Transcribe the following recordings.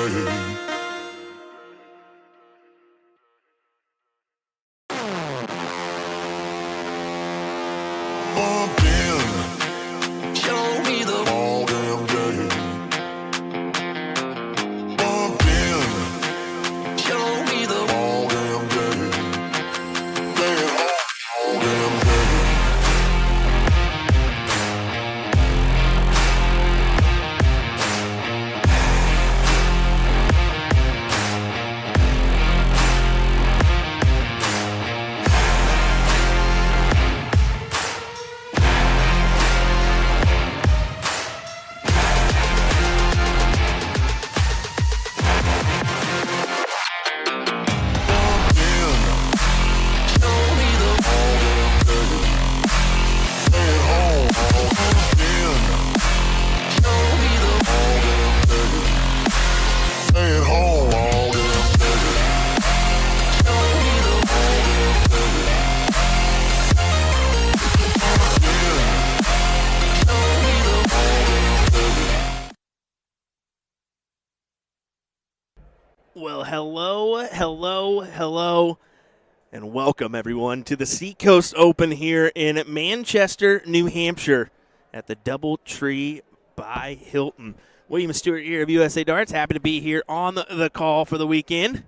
Bumped in, show me the all damn day. Bumped in, show me the all damn day. Play it all damn day. Well, hello, and welcome everyone to the Seacoast Open here in Manchester, New Hampshire at the Doubletree by Hilton. William Stewart here of USA Darts, happy to be here on the call for the weekend.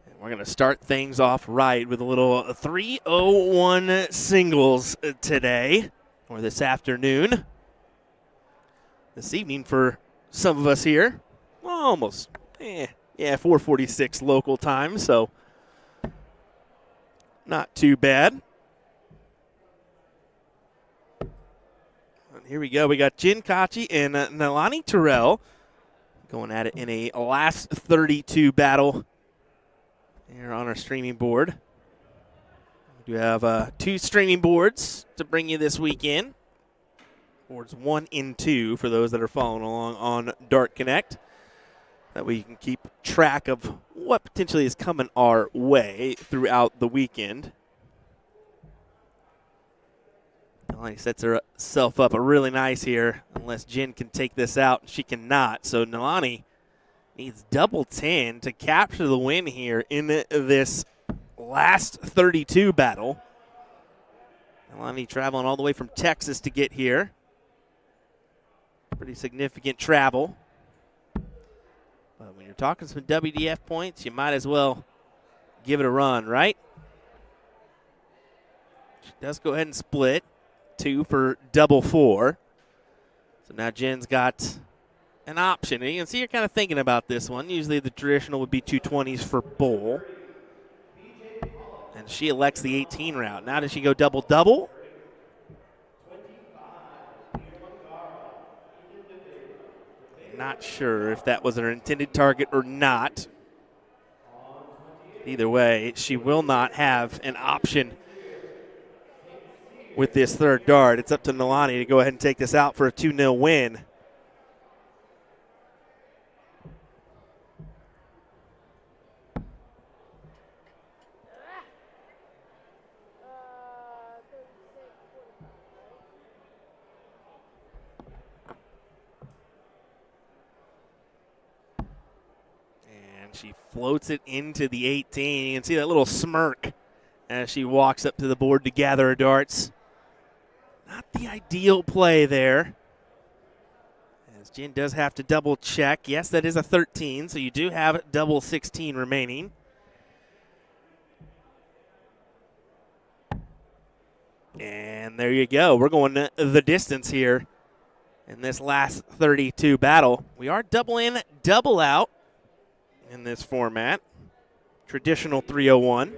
And we're going to start things off right with a little 301 singles today, or this afternoon. This evening for some of us here, well, almost. 4:46 local time, so not too bad. And here we go. We got Jen Kachi and Nalani Terrell going at it in a last 32 battle here on our streaming board. We do have two streaming boards to bring you this weekend. Boards 1 and 2 for those that are following along on Dart Connect. That way you can keep track of what potentially is coming our way throughout the weekend. Nalani sets herself up really nice here, unless Jen can take this out. She cannot, so Nalani needs double 10 to capture the win here in this last 32 battle. Nalani traveling all the way from Texas to get here. Pretty significant travel. But when you're talking some WDF points, you might as well give it a run, right? She does go ahead and split. 2 for double 4. So now Jen's got an option. And you can see you're kind of thinking about this one. Usually the traditional would be 220s for bowl. And she elects the 18 route. Now does she go double-double? Not sure if that was her intended target or not. Either way, she will not have an option with this third dart. It's up to Nalani to go ahead and take this out for a 2-0 win. She floats it into the 18. You can see that little smirk as she walks up to the board to gather her darts. Not the ideal play there, as Jen does have to double check. Yes, that is a 13, so you do have double 16 remaining. And there you go. We're going the distance here in this last 32 battle. We are double in, double out in this format. Traditional 301.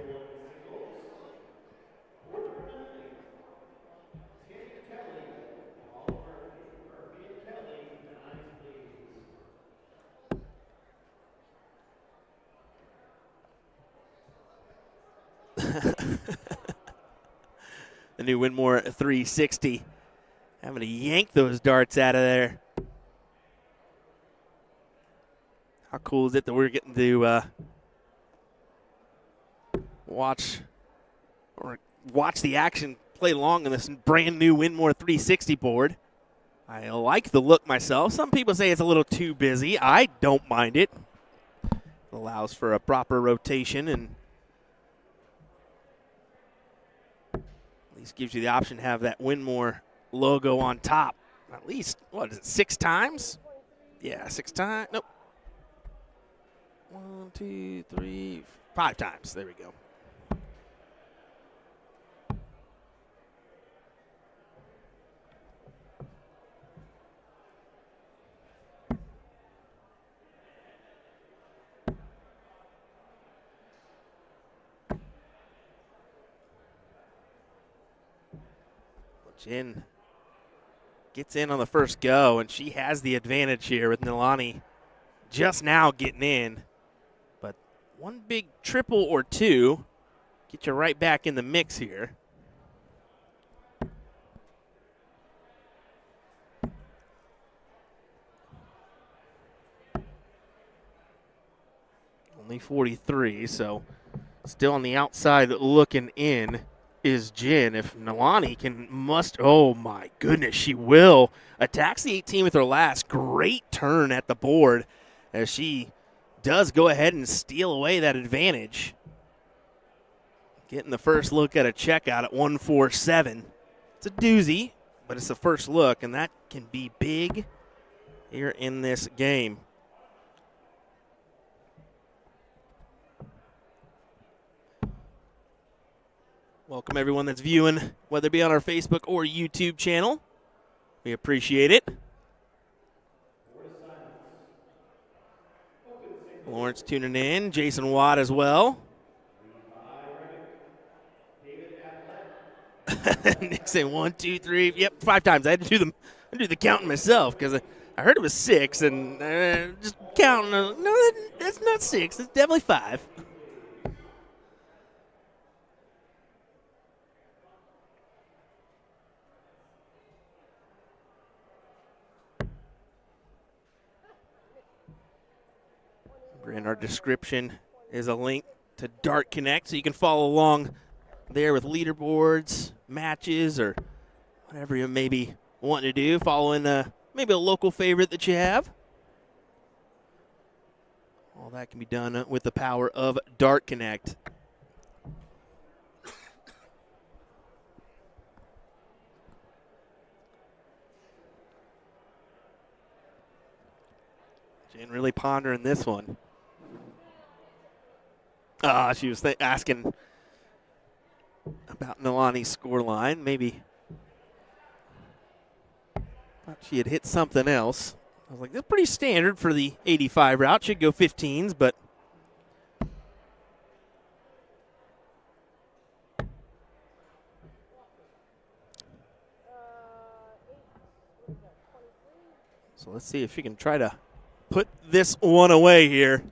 The new Winmore 360. Having to yank those darts out of there. How cool is it that we're getting to watch the action play along on this brand new Winmore 360 board? I like the look myself. Some people say it's a little too busy. I don't mind it. Allows for a proper rotation and at least gives you the option to have that Winmore logo on top. At least, what is it, 6 times? Yeah, 6 times. Nope. 1, 2, 3, 5 times. There we go. Jen gets in on the first go, and she has the advantage here with Nilani just now getting in. But one big triple or two get you right back in the mix here. Only 43, so still on the outside looking in is Jen. If Nilani can oh my goodness, she will. Attacks the 18 with her last. Great turn at the board as she does go ahead and steal away that advantage. Getting the first look at a checkout at 147. It's a doozy, but it's the first look, and that can be big here in this game. Welcome everyone that's viewing, whether it be on our Facebook or YouTube channel. We appreciate it. Lawrence tuning in, Jason Watt as well. Nick saying 1, 2, 3, yep, 5 times. I had to do the counting myself because I heard it was 6 and just counting. No, that's not 6. It's definitely 5. In our description is a link to Dart Connect, so you can follow along there with leaderboards, matches, or whatever you maybe want to do, following maybe a local favorite that you have. All that can be done with the power of Dart Connect. Jen really pondering this one. She was asking about Nilani's scoreline. Maybe thought she had hit something else. I was like, that's pretty standard for the 85 route. Should go 15s, but so let's see if she can try to put this one away here.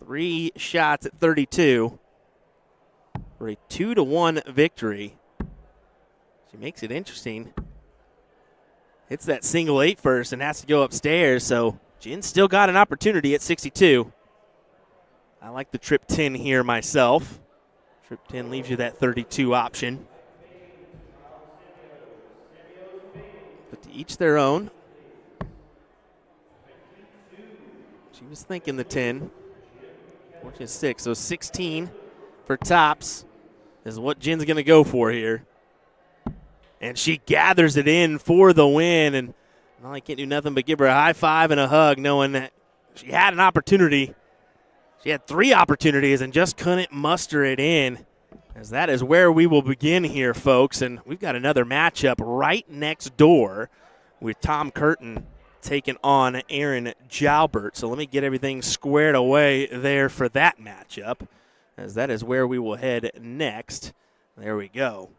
3 shots at 32 for a 2-1 victory. She makes it interesting. Hits that single 8 first and has to go upstairs, so Jen still got an opportunity at 62. I like the trip 10 here myself. Trip 10 leaves you that 32 option. But to each their own. She was thinking the 10. Which is 6, so 16 for tops is what Jen's going to go for here. And she gathers it in for the win, and I can't do nothing but give her a high five and a hug knowing that she had an opportunity. She had 3 opportunities and just couldn't muster it in, as that is where we will begin here, folks. And we've got another matchup right next door with Tom Curtin taking on Aaron Jalbert. So let me get everything squared away there for that matchup, as that is where we will head next. There we go.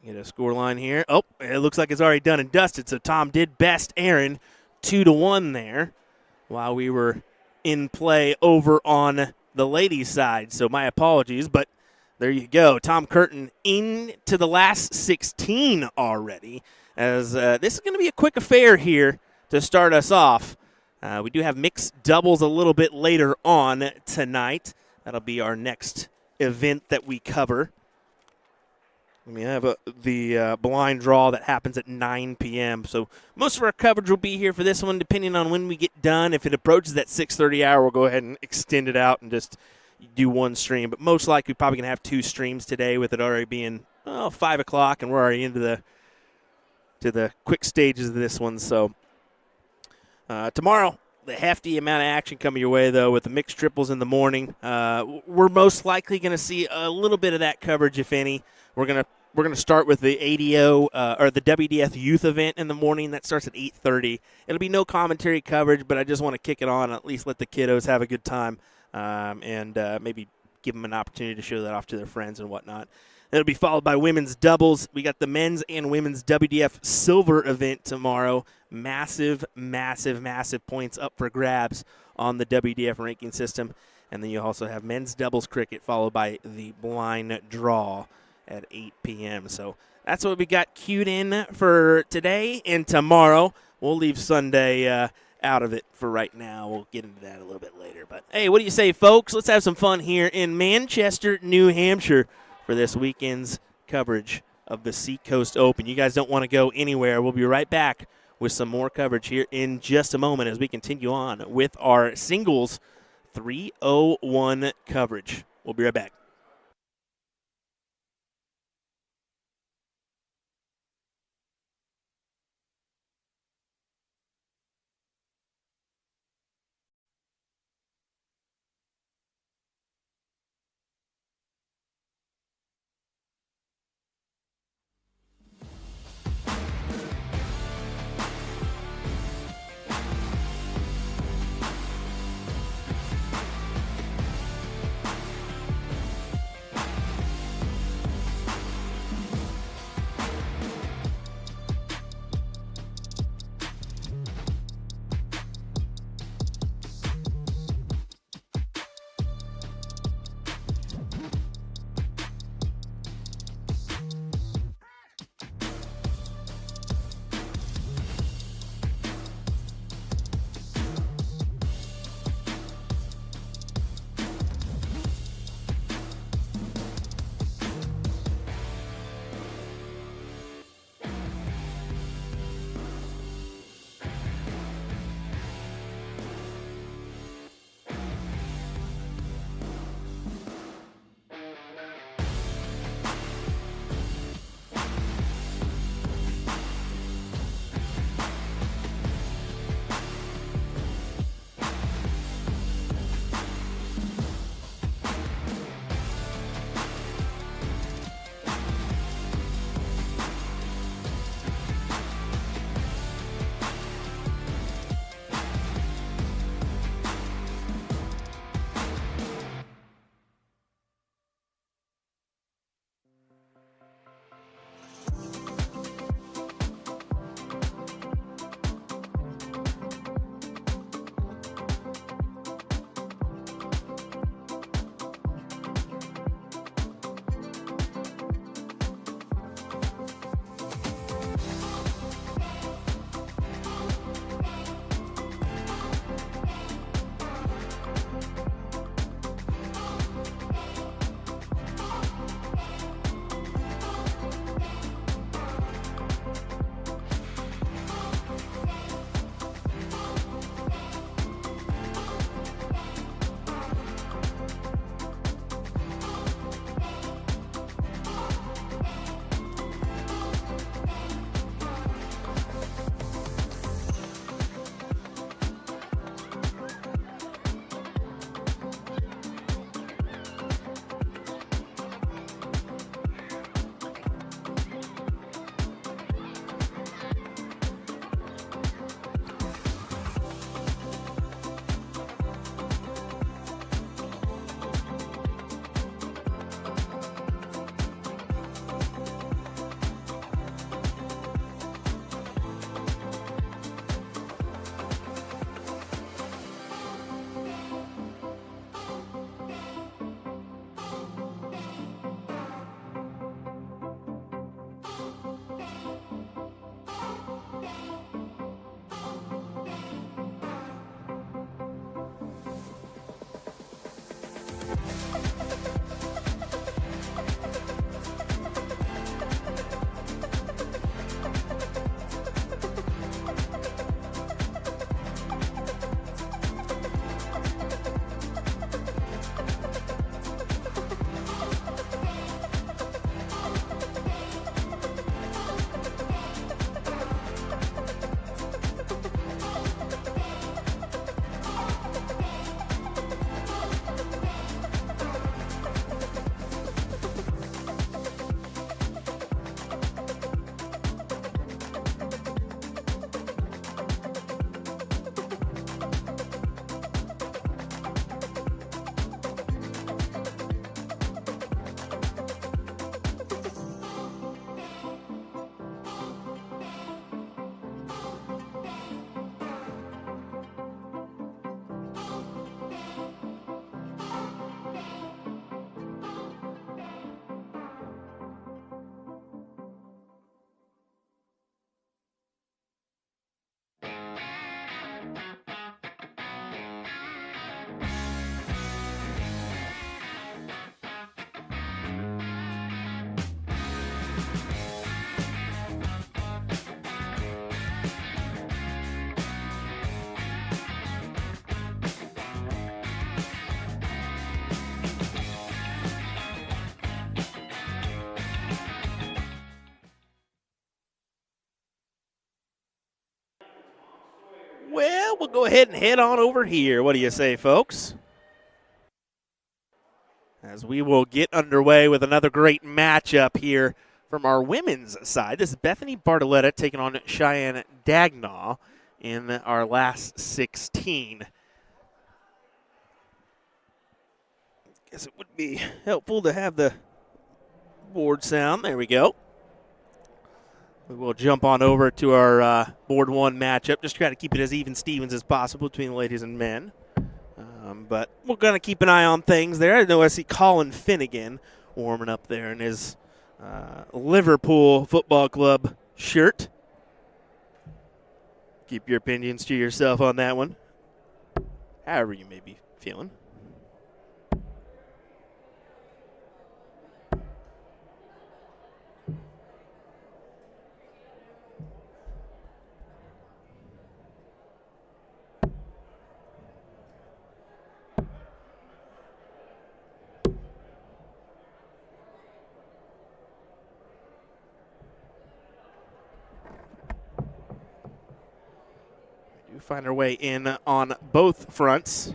Get a score line here. Oh, it looks like it's already done and dusted, so Tom did best Aaron 2-1 there while we were in play over on the ladies' side. So my apologies, but there you go. Tom Curtin into the last 16 already, as this is going to be a quick affair here to start us off. We do have mixed doubles a little bit later on tonight. That'll be our next event that we cover. We have the blind draw that happens at 9 p.m. So most of our coverage will be here for this one, depending on when we get done. If it approaches that 6:30 hour, we'll go ahead and extend it out and just do one stream. But most likely, probably going to have 2 streams today, with it already being 5 o'clock, and we're already into the quick stages of this one. So tomorrow, the hefty amount of action coming your way, though, with the mixed triples in the morning. We're most likely going to see a little bit of that coverage, if any. We're going to start with the ADO or the WDF youth event in the morning. That starts at 8:30. It'll be no commentary coverage, but I just want to kick it on and at least let the kiddos have a good time and maybe give them an opportunity to show that off to their friends and whatnot. It'll be followed by women's doubles. We got the men's and women's WDF silver event tomorrow. Massive, massive, massive points up for grabs on the WDF ranking system. And then you also have men's doubles cricket followed by the blind draw at 8 p.m. So that's what we got queued in for today and tomorrow. We'll leave Sunday out of it for right now. We'll get into that a little bit later. But, hey, what do you say, folks? Let's have some fun here in Manchester, New Hampshire for this weekend's coverage of the Seacoast Open. You guys don't want to go anywhere. We'll be right back with some more coverage here in just a moment as we continue on with our singles 301 coverage. We'll be right back. Well, we'll go ahead and head on over here. What do you say, folks? As we will get underway with another great matchup here from our women's side. This is Bethany Bartoletta taking on Cheyenne Dagnaw in our last 16. Guess it would be helpful to have the board sound. There we go. We will jump on over to our board one matchup. Just try to keep it as even Stevens as possible between the ladies and men. But we're going to keep an eye on things there. I know I see Colin Finnegan warming up there in his Liverpool Football Club shirt. Keep your opinions to yourself on that one, however you may be feeling. Find our way in on both fronts.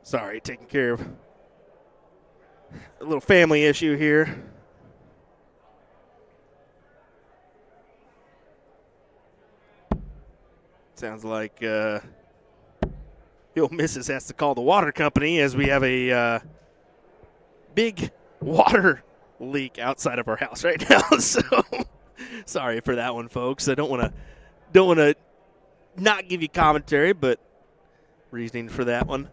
Sorry, taking care of a little family issue here. Sounds like the old missus has to call the water company as we have a big water leak outside of our house right now. So sorry for that one, folks. I don't want to not give you commentary, but reasoning for that one.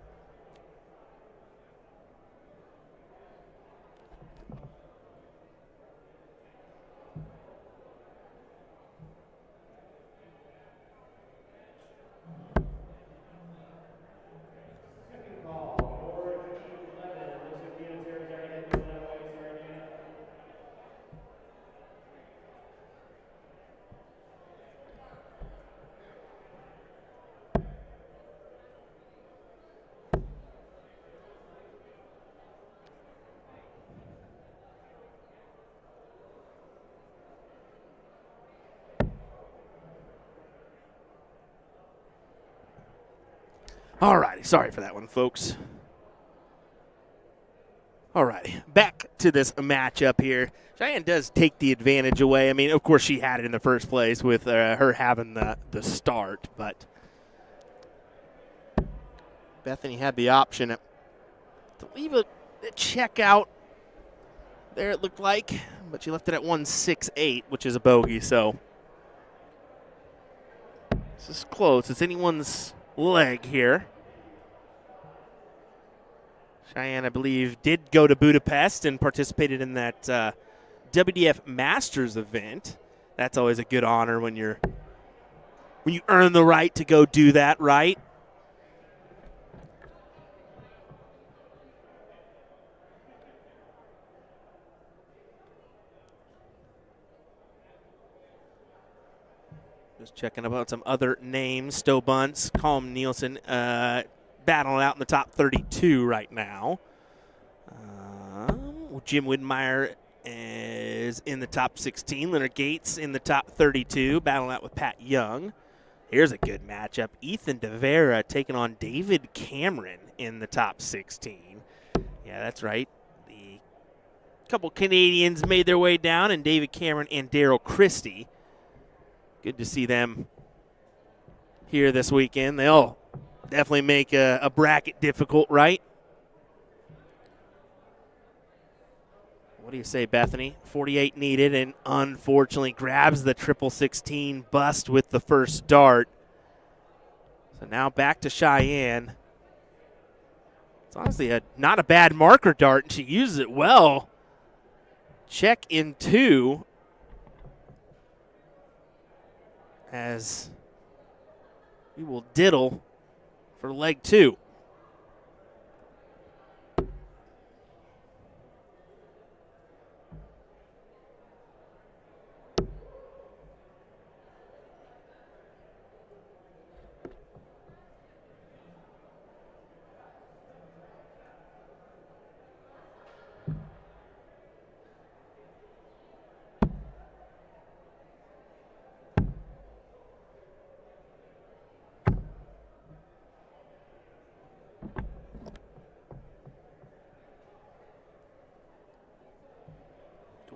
All righty, sorry for that one, folks. All righty, back to this matchup here. Cheyenne does take the advantage away. I mean, of course, she had it in the first place with her having the start, but Bethany had the option to leave a check out there, it looked like, but she left it at 168, which is a bogey, so this is close. It's anyone's leg here. Cheyenne, I believe, did go to Budapest and participated in that WDF Masters event. That's always a good honor when you earn the right to go do that, right? Just checking about some other names. Stowe Bunce, Colm Nielsen, battling out in the top 32 right now. Jim Widmeyer is in the top 16. Leonard Gates in the top 32, battling out with Pat Young. Here's a good matchup. Ethan DeVera taking on David Cameron in the top 16. Yeah, that's right. The couple Canadians made their way down, and David Cameron and Daryl Christie. Good to see them here this weekend. They all definitely make a bracket difficult, right? What do you say, Bethany? 48 needed, and unfortunately grabs the 16 bust with the first dart. So now back to Cheyenne. It's honestly not a bad marker dart, and she uses it well. Check in two. as we will diddle for leg 2.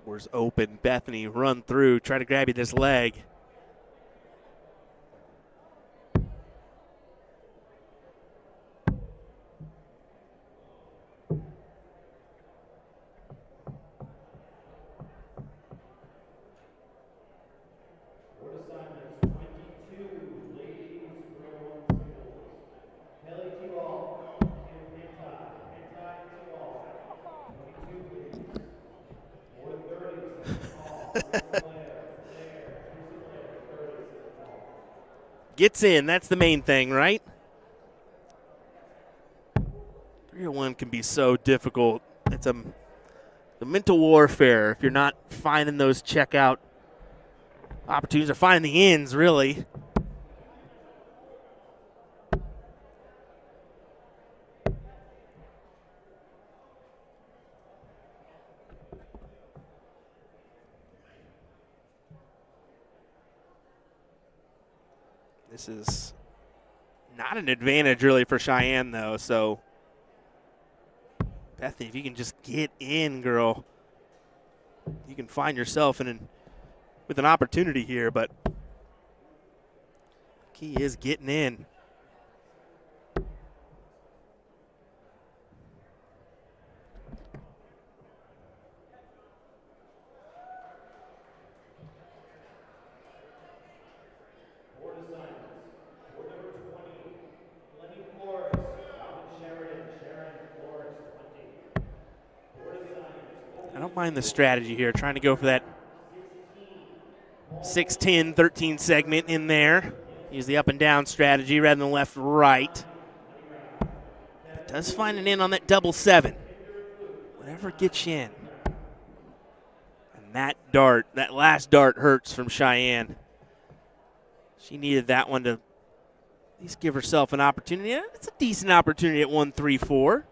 Doors open. Bethany run through, try to grab you this leg. Gets in. That's the main thing, right? 301 can be so difficult. It's the mental warfare if you're not finding those checkout opportunities or finding the ends, really. This is not an advantage really for Cheyenne, though. So, Bethany, if you can just get in, girl, you can find yourself with an opportunity here. But key is getting in. I don't mind the strategy here, trying to go for that 6-10, 13 segment in there. Use the up and down strategy rather than left, right. But does find an in on that double 7. Whatever gets you in. And that last dart hurts from Cheyenne. She needed that one to at least give herself an opportunity. It's a decent opportunity at 1-3-4.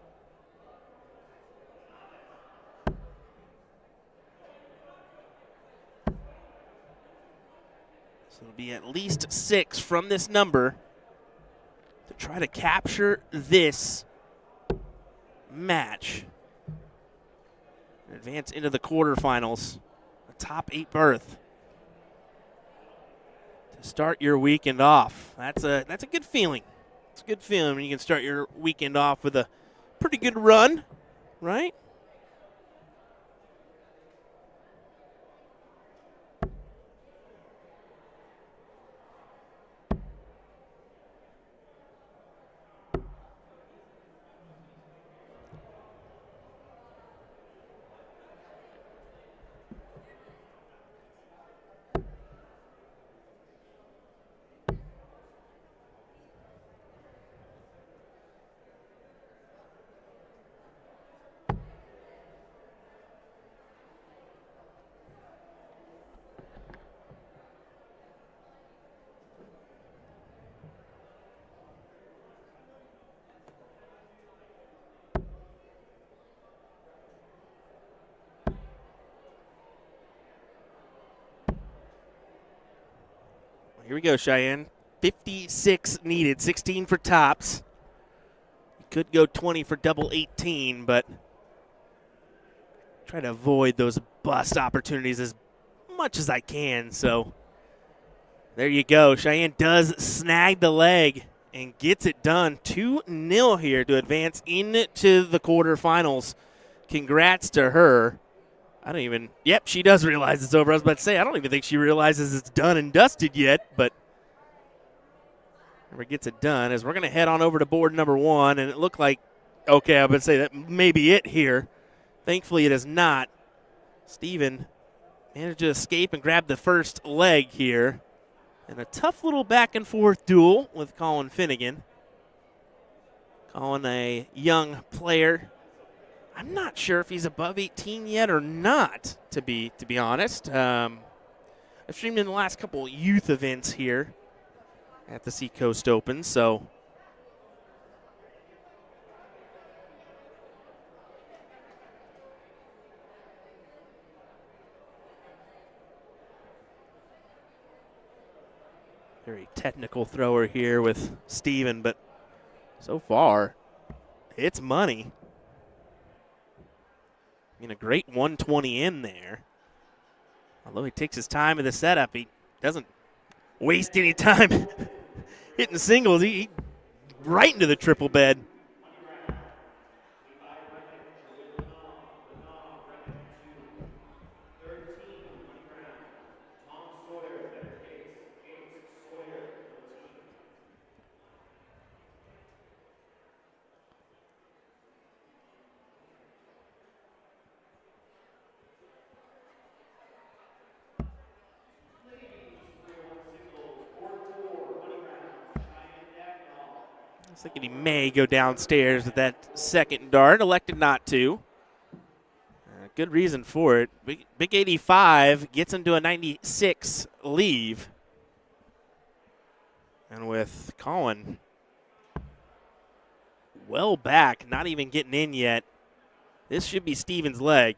It'll be at least 6 from this number to try to capture this match and advance into the quarterfinals, a top 8 berth to start your weekend off. That's a good feeling. It's a good feeling when you can start your weekend off with a pretty good run, right? Here we go, Cheyenne. 56 needed, 16 for tops. You could go 20 for double 18, but try to avoid those bust opportunities as much as I can. So there you go. Cheyenne does snag the leg and gets it done. 2-0 here to advance into the quarterfinals. Congrats to her. Yep, she does realize it's over. I was about to say, I don't even think she realizes it's done and dusted yet, but never gets it done as we're going to head on over to board number 1, and it looked like, okay, I would say that may be it here. Thankfully, it is not. Steven managed to escape and grab the first leg here And a tough little back and forth duel with Colin Finnegan. Colin, a young player. I'm not sure if he's above 18 yet or not, to be honest. I've streamed in the last couple youth events here at the Seacoast Open, so very technical thrower here with Steven, but so far, it's money. I mean, a great 120 in there. Although he takes his time in the setup, he doesn't waste any time hitting singles. He right into the triple bed. Looks like he may go downstairs with that second dart. Elected not to. Good reason for it. Big 85 gets into a 96 leave. And with Colin well back, not even getting in yet, this should be Steven's leg.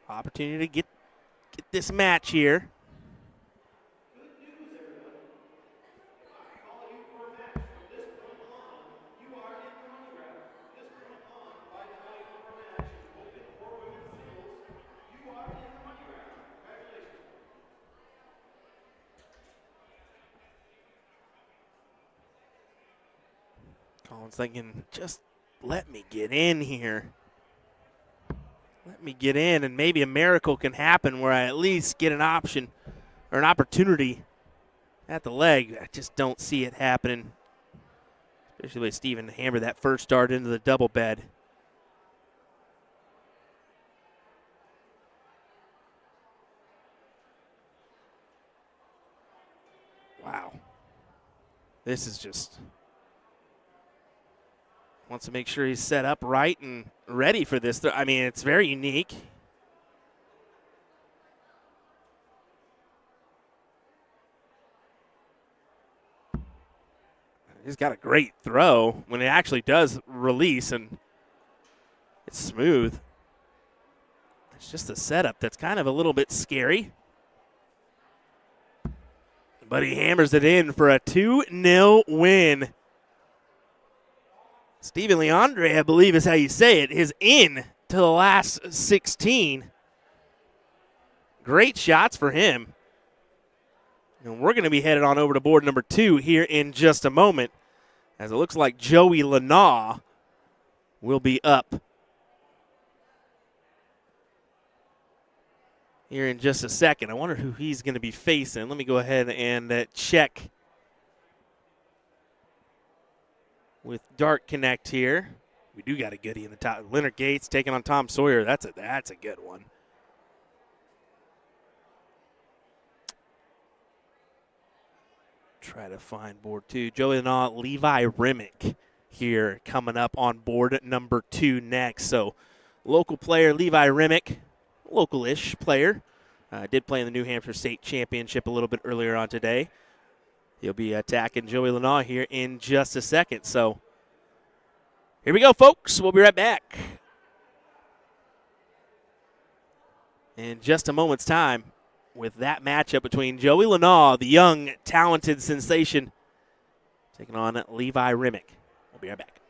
Opportunity to get this match here. Colin's thinking, just let me get in here. Let me get in, and maybe a miracle can happen where I at least get an option or an opportunity at the leg. I just don't see it happening, especially with Steven hammered that first dart into the double bed. Wow. This is just wants to make sure he's set up right and ready for this. I mean, it's very unique. He's got a great throw when it actually does release, and it's smooth. It's just a setup that's kind of a little bit scary. But he hammers it in for a 2-0 win. Steven Leandre, I believe is how you say it, is in to the last 16. Great shots for him. And we're going to be headed on over to board number 2 here in just a moment, as it looks like Joey Lanaw will be up here in just a second. I wonder who he's going to be facing. Let me go ahead and check with Dart Connect here. We do got a goodie in the top. Leonard Gates taking on Tom Sawyer. That's a good one. Try to find board 2. Joey Lanaw, Levi Remick here coming up on board number 2 next. So local player Levi Remick, local-ish player. Did play in the New Hampshire State Championship a little bit earlier on today. He'll be attacking Joey Lanaw here in just a second. So here we go, folks. We'll be right back in just a moment's time with that matchup between Joey Lanaw, the young, talented sensation, taking on Levi Remick. We'll be right back.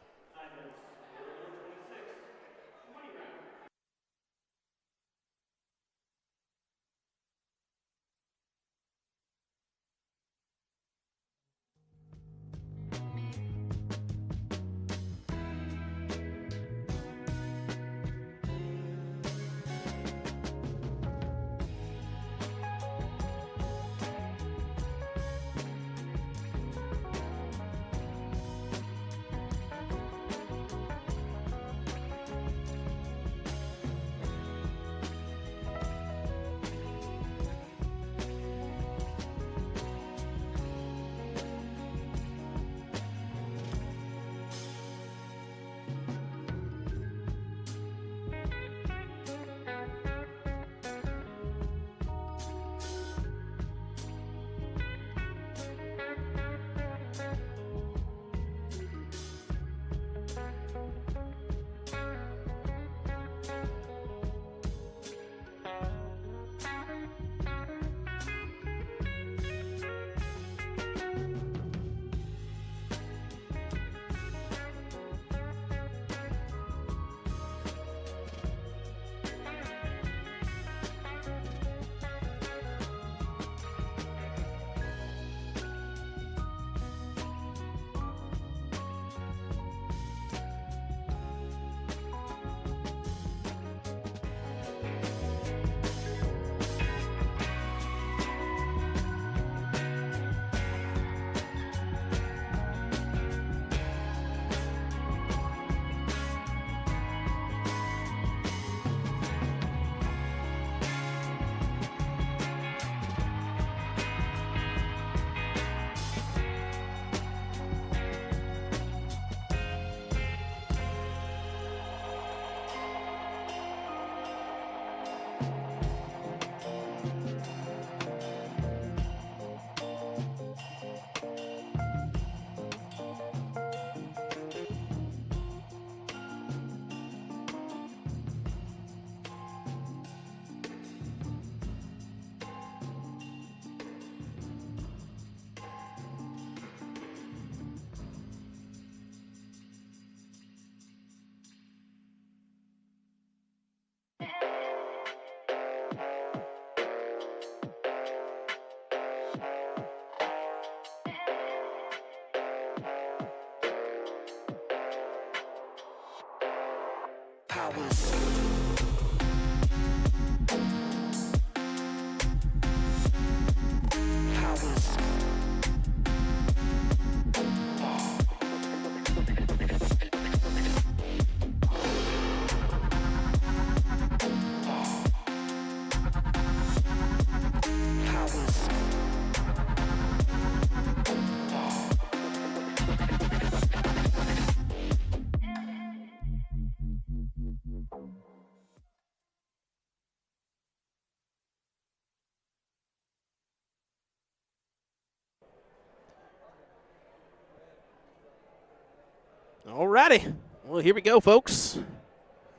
Alrighty. Well, here we go, folks.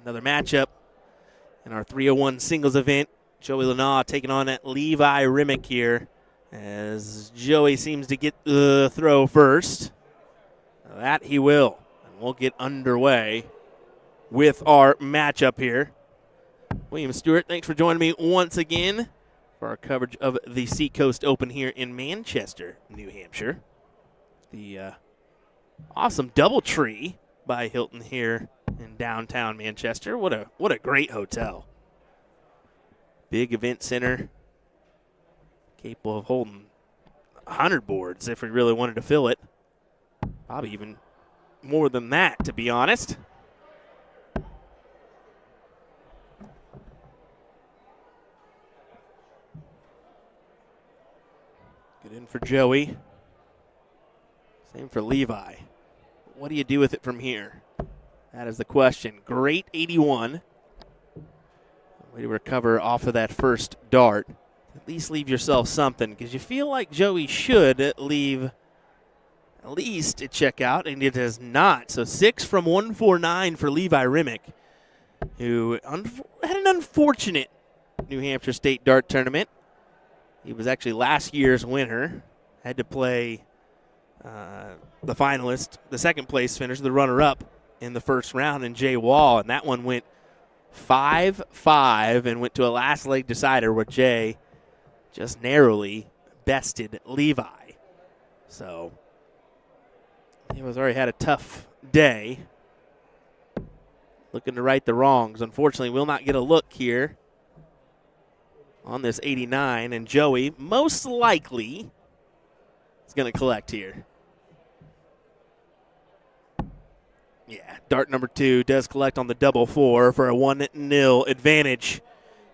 Another matchup in our 301 singles event. Joey Lanaugh taking on that Levi Remick here as Joey seems to get the throw first. That he will. And we'll get underway with our matchup here. William Stewart, thanks for joining me once again for our coverage of the Seacoast Open here in Manchester, New Hampshire. The awesome DoubleTree by Hilton here in downtown Manchester. What a great hotel. Big event center, capable of holding 100 boards if we really wanted to fill it. Probably even more than that, to be honest. Good in for Joey. Same for Levi. What do you do with it from here? That is the question. Great 81. Way to recover off of that first dart. At least leave yourself something, because you feel like Joey should leave at least a checkout, and it does not. So 6 from 149 for Levi Remick, who had an unfortunate New Hampshire State Dart Tournament. He was actually last year's winner. Had to play the finalist, the second place finisher, the runner-up in the first round, in Jay Wall, and that one went 5-5 and went to a last leg decider where Jay just narrowly bested Levi. So he was already had a tough day. Looking to right the wrongs. Unfortunately, we'll not get a look here on this 89, and Joey most likely is going to collect here. Yeah, dart number 2 does collect on the double 4 for a 1-0 advantage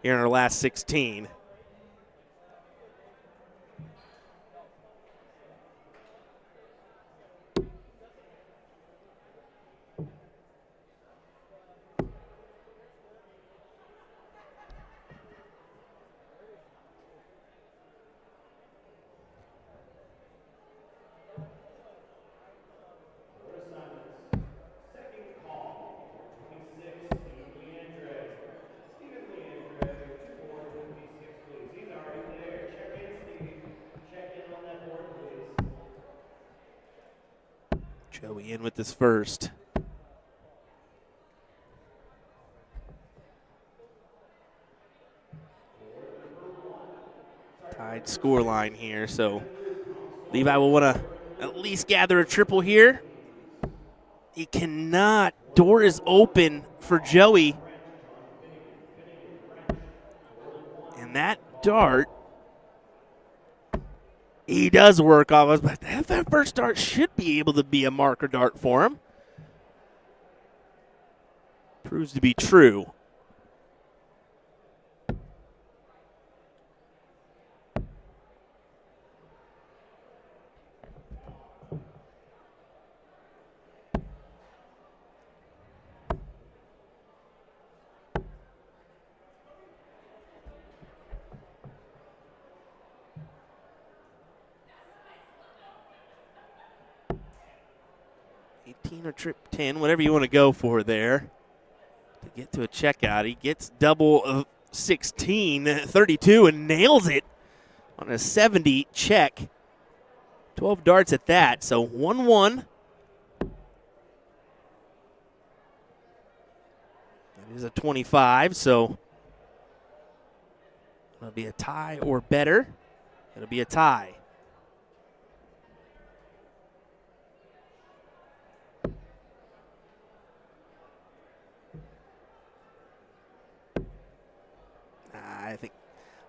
here in our last 16. Joey in with this first. Tied score line here, so Levi will want to at least gather a triple here. He cannot. Door is open for Joey. And that dart, he does work off us, but that first dart should be able to be a marker dart for him. Proves to be true. Or trip 10, whatever you want to go for there to get to a checkout. He gets double 16, 32, and nails it on a 70 check. 12 darts at that, so 1-1. That is a 25, so it'll be a tie or better. It'll be a tie.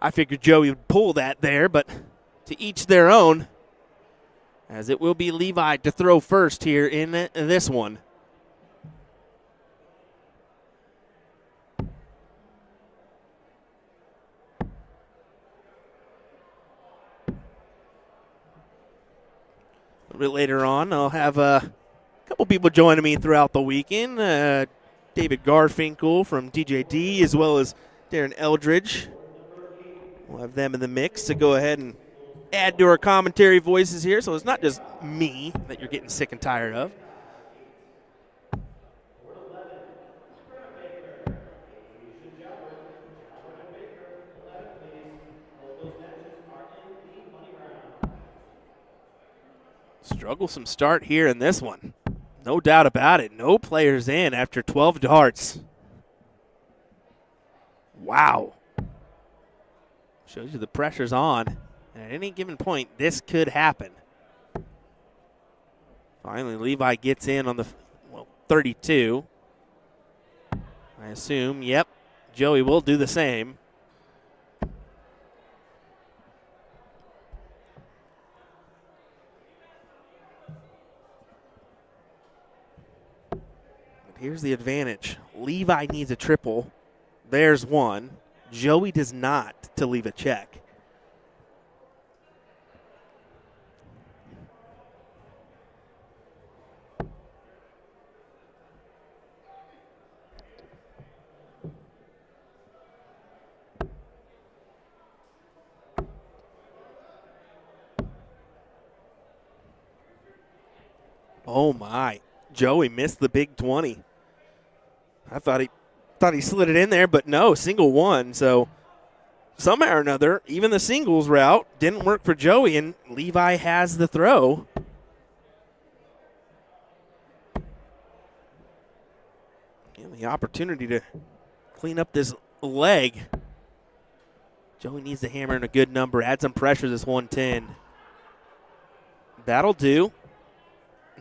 I figured Joey would pull that there, but to each their own, as it will be Levi to throw first here in this one. A little bit later on, I'll have a couple people joining me throughout the weekend. David Garfinkel from DJD, as well as Darren Eldridge. We'll have them in the mix to go ahead and add to our commentary voices here, so it's not just me that you're getting sick and tired of. Strugglesome start here in this one. No doubt about it. No players in after 12 darts. Wow. Shows you the pressure's on. And at any given point, this could happen. Finally, Levi gets in on the 32. I assume, yep, Joey will do the same. Here's the advantage. Levi needs a triple. There's one. Joey does not to leave a check. Oh my. Joey missed the big 20. I thought he slid it in there, but no, single one. So somehow or another, even the singles route didn't work for Joey, and Levi has the throw. And the opportunity to clean up this leg. Joey needs to hammer in a good number, add some pressure to this 110. That'll do.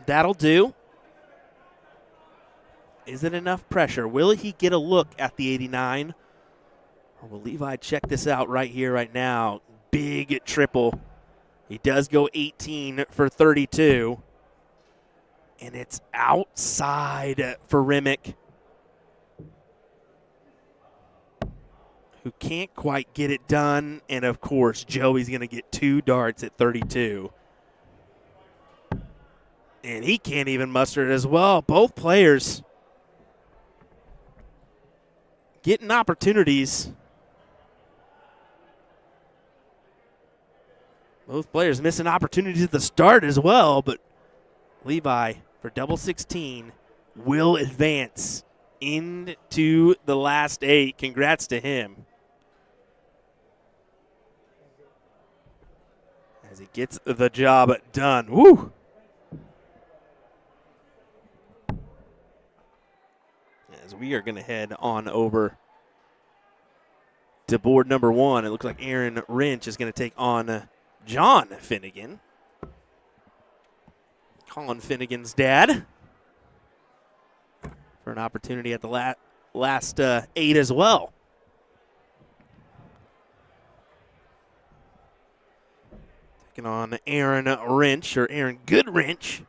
That'll do. Is it enough pressure? Will he get a look at the 89? Or will Levi check this out right here, right now? Big triple. He does go 18 for 32. And it's outside for Remick, who can't quite get it done. And, of course, Joey's going to get 2 darts at 32. And he can't even muster it as well. Both players getting opportunities. Both players missing opportunities at the start as well, but Levi for double 16 will advance into the last 8. Congrats to him. As he gets the job done. Woo! As we are going to head on over to board number 1. It looks like Aaron Wrench is going to take on John Finnegan, Colin Finnegan's dad, for an opportunity at the last 8 as well. Taking on Aaron Wrench, or Aaron Goodwrench.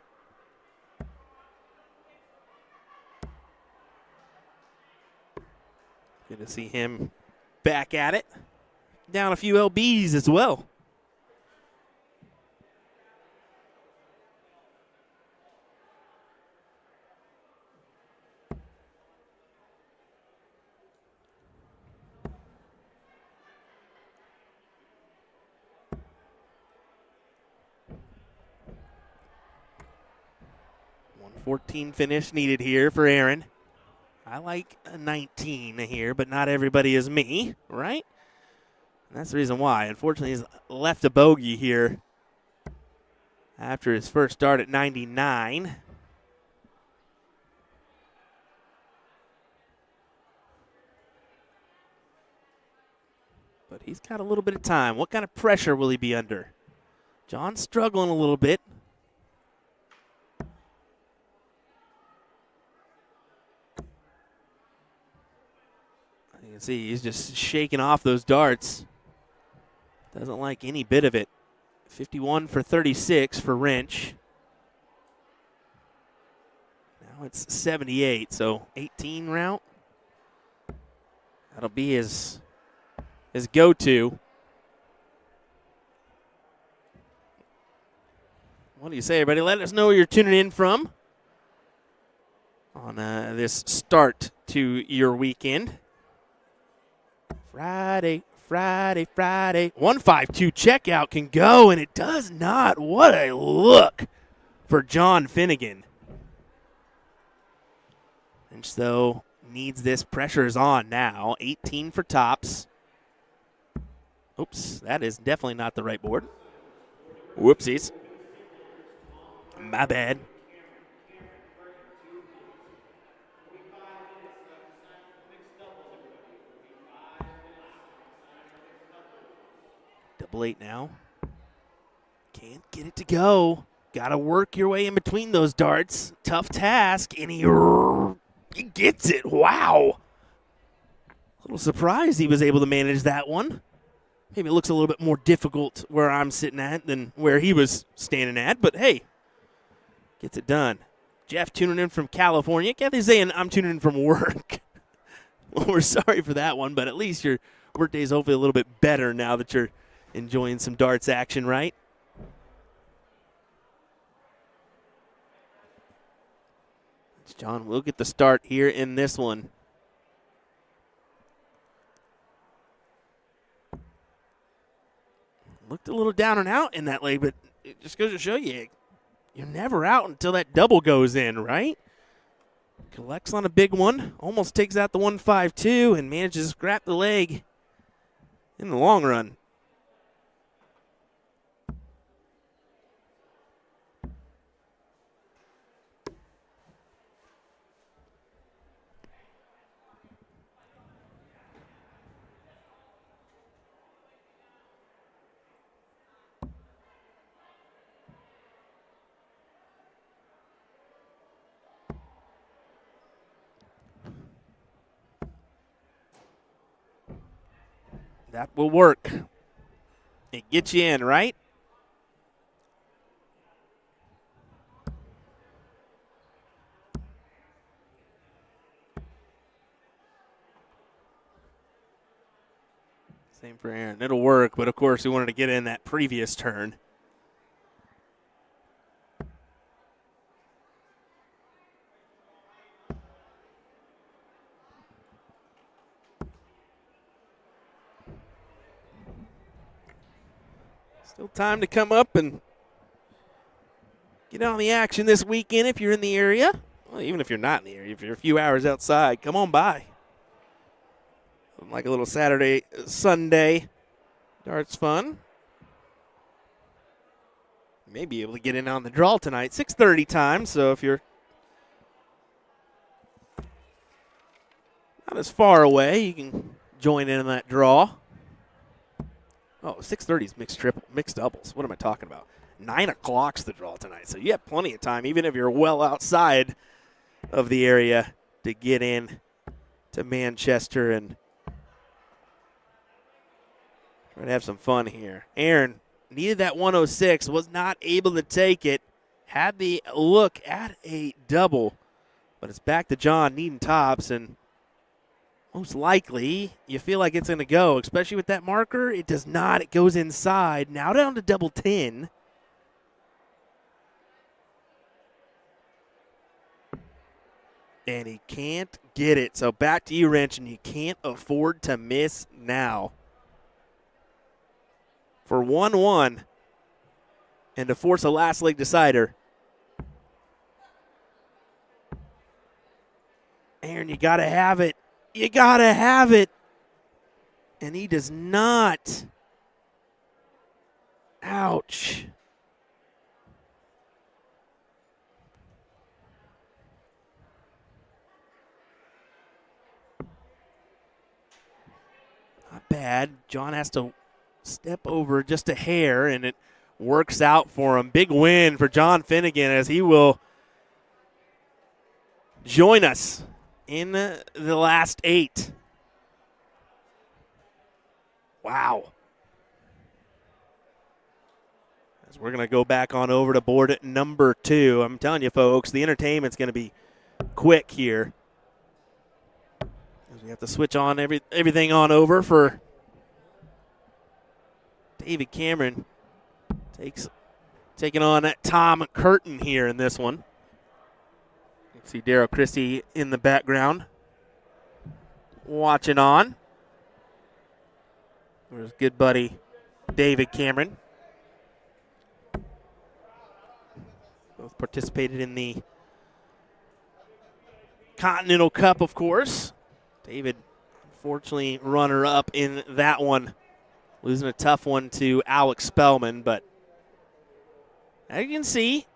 Good to see him back at it. Down a few LBs as well. .114 finish needed here for Aaron. I like a 19 here, but not everybody is me, right? And that's the reason why. Unfortunately, he's left a bogey here after his first start at 99. But he's got a little bit of time. What kind of pressure will he be under? John's struggling a little bit. You can see he's just shaking off those darts. Doesn't like any bit of it. 51 for 36 for Wrench. Now it's 78, so 18 route. That'll be his go-to. What do you say, everybody? Let us know where you're tuning in from on this start to your weekend. Friday. 152 checkout can go, and it does not. What a look for John Finnegan. And so needs this. Pressure is on now. 18 for tops. Oops, that is definitely not the right board. Whoopsies. My bad. Double 8 now. Can't get it to go. Got to work your way in between those darts. Tough task, and he gets it. Wow. A little surprised he was able to manage that one. Maybe it looks a little bit more difficult where I'm sitting at than where he was standing at, but hey, gets it done. Jeff tuning in from California. Kathy's saying I'm tuning in from work. Well, we're sorry for that one, but at least your workday's hopefully a little bit better now that you're enjoying some darts action, right? John will get the start here in this one. Looked a little down and out in that leg, but it just goes to show you, you're never out until that double goes in, right? Collects on a big one, almost takes out the 152 and manages to scrap the leg in the long run. That will work. It gets you in, right? Same for Aaron. It'll work, but of course we wanted to get in that previous turn. Still time to come up and get on the action this weekend if you're in the area. Well, even if you're not in the area, if you're a few hours outside, come on by. Like a little Saturday, Sunday darts fun. You may be able to get in on the draw tonight. 6:30 time, so if you're not as far away, you can join in on that draw. Oh, 6:30 is mixed doubles. What am I talking about? 9 o'clock's the draw tonight, so you have plenty of time, even if you're well outside of the area, to get in to Manchester and try to have some fun here. Aaron needed that 106, was not able to take it. Had the look at a double, but it's back to John needing tops, and most likely, you feel like it's going to go, especially with that marker. It does not. It goes inside. Now down to double 10. And he can't get it. So back to you, Wrench, and you can't afford to miss now. For 1-1 and to force a last leg decider. Aaron, you got to have it. You got to have it. And he does not. Ouch. Not bad. John has to step over just a hair, and it works out for him. Big win for John Finnegan as he will join us in the last 8. Wow. As we're going to go back on over to board number 2. I'm telling you, folks, the entertainment's going to be quick here. We have to switch on everything on over for David Cameron. Taking on Tom Curtin here in this one. You can see Darryl Christie in the background watching on. There's good buddy David Cameron. Both participated in the Continental Cup, of course. David, unfortunately, runner-up in that one. Losing a tough one to Alex Spellman, but as you can see,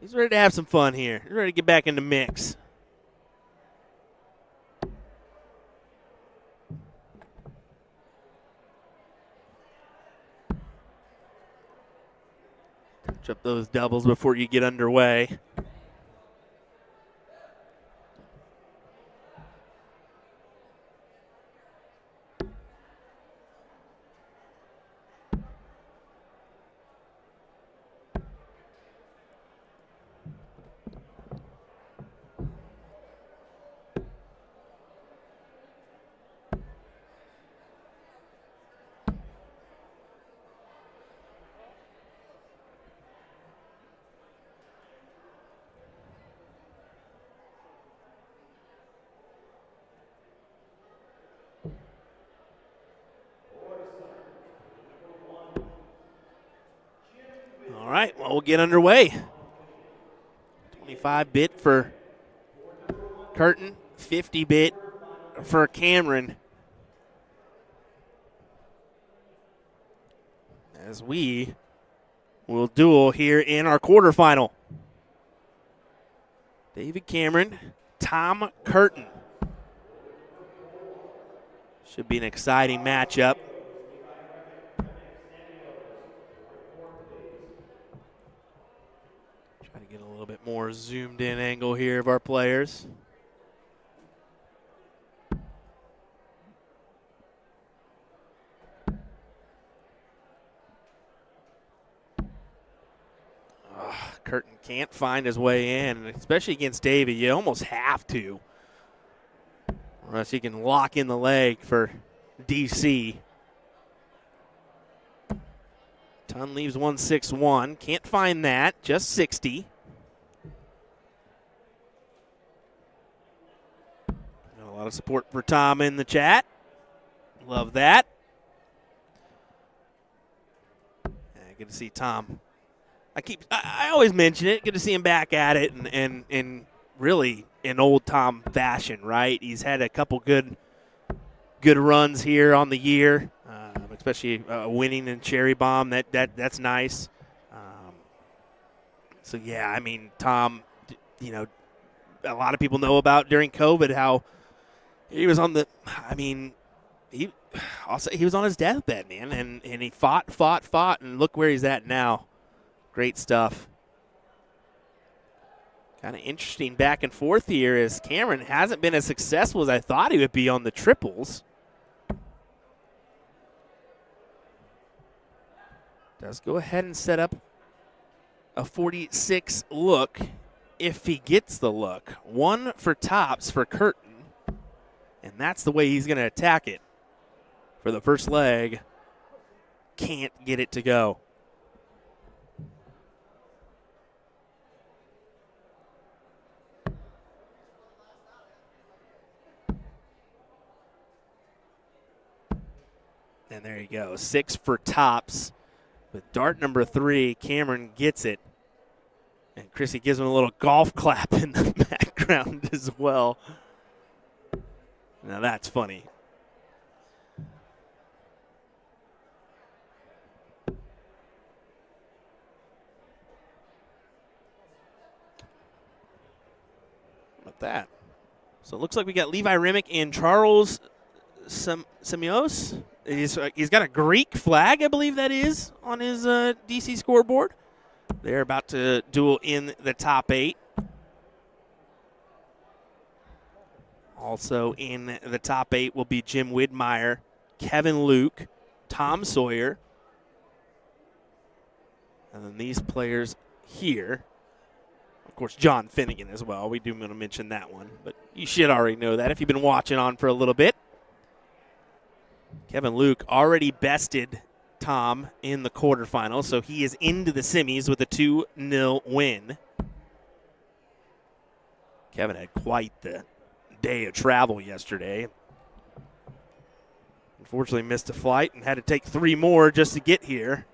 he's ready to have some fun here. He's ready to get back in the mix. Touch up those doubles before you get underway. All right, well, we'll get underway. 25-bit for Curtin, 50-bit for Cameron. As we will duel here in our quarterfinal. David Cameron, Tom Curtin. Should be an exciting matchup. Try to get a little bit more zoomed in angle here of our players. Curtin can't find his way in, especially against Davey. You almost have to, or else you can lock in the leg for DC. Ton leaves 161. Can't find that. Just 60. Got a lot of support for Tom in the chat. Love that. Yeah, good to see Tom. I always mention it. Good to see him back at it, and really in old Tom fashion, right? He's had a couple good runs here on the year, especially winning in Cherry Bomb. That's nice. So yeah, I mean, Tom, you know, a lot of people know about during COVID how he was on the. I mean, he was on his deathbed, man, and he fought, and look where he's at now. Great stuff. Kind of interesting back and forth here as Cameron hasn't been as successful as I thought he would be on the triples. Does go ahead and set up a 46 look if he gets the look. 1 for tops for Curtin, and that's the way he's going to attack it for the first leg. Can't get it to go. And there you go, 6 for tops. With dart number 3, Cameron gets it. And Chrissy gives him a little golf clap in the background as well. Now that's funny. How about that? So it looks like we got Levi Remick and Charles Semios. He's got a Greek flag, I believe that is, on his DC scoreboard. They're about to duel in the top 8. Also in the top 8 will be Jim Widmeyer, Kevin Luke, Tom Sawyer, And then these players here, of course, John Finnegan as well. We do want to mention that one, but you should already know that if you've been watching on for a little bit. Kevin Luke already bested Tom in the quarterfinals, so he is into the semis with a 2-0 win. Kevin had quite the day of travel yesterday. Unfortunately missed a flight and had to take 3 more just to get here.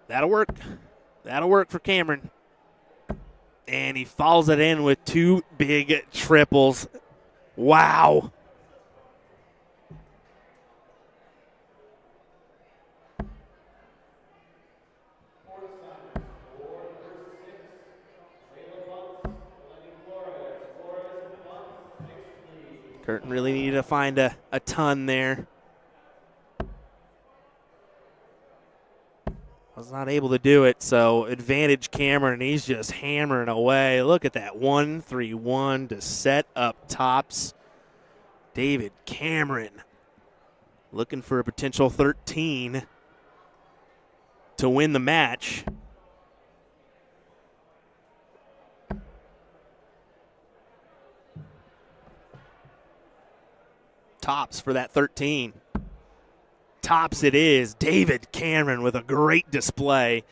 That'll work. That'll work for Cameron. And he follows it in with 2 big triples. Wow. Curtin really needed to find a ton there. Was not able to do it, so advantage Cameron. He's just hammering away. Look at that 1-3-1 to set up tops. David Cameron looking for a potential 13 to win the match. Tops for that 13. Tops it is. David Cameron with a great display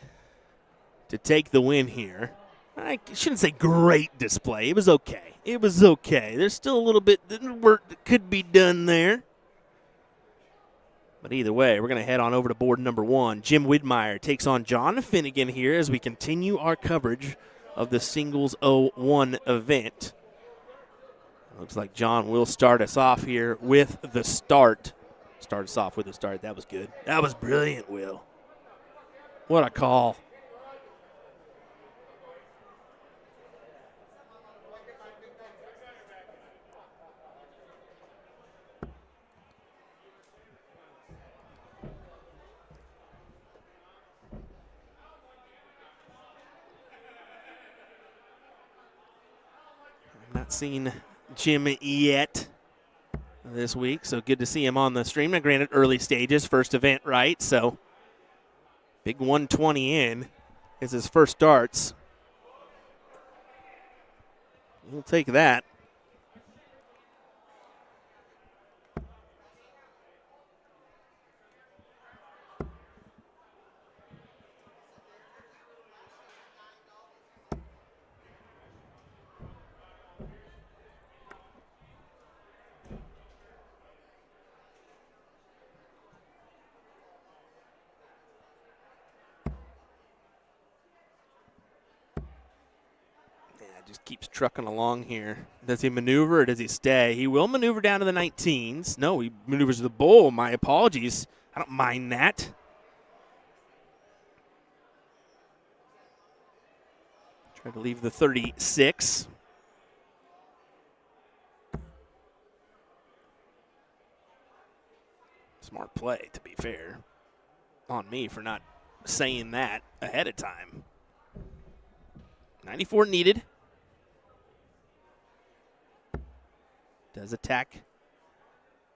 to take the win here. I shouldn't say great display. It was okay. It was okay. There's still a little bit of work that could be done there. But either way, we're going to head on over to board number 1. Jim Widmeyer takes on John Finnegan here as we continue our coverage of the Singles 01 event. Looks like John will start us off here with the start. Start us off with a start. That was good. That was brilliant, Will. What a call. I'm not seeing Jim yet this week, so good to see him on the stream. Now, granted, early stages, first event, right? So big 120 in is his first starts. We'll take that. Just keeps trucking along here. Does he maneuver or does he stay? He will maneuver down to the 19s. No, he maneuvers the bowl. My apologies. I don't mind that. Try to leave the 36. Smart play, to be fair. On me for not saying that ahead of time. 94 needed. Does attack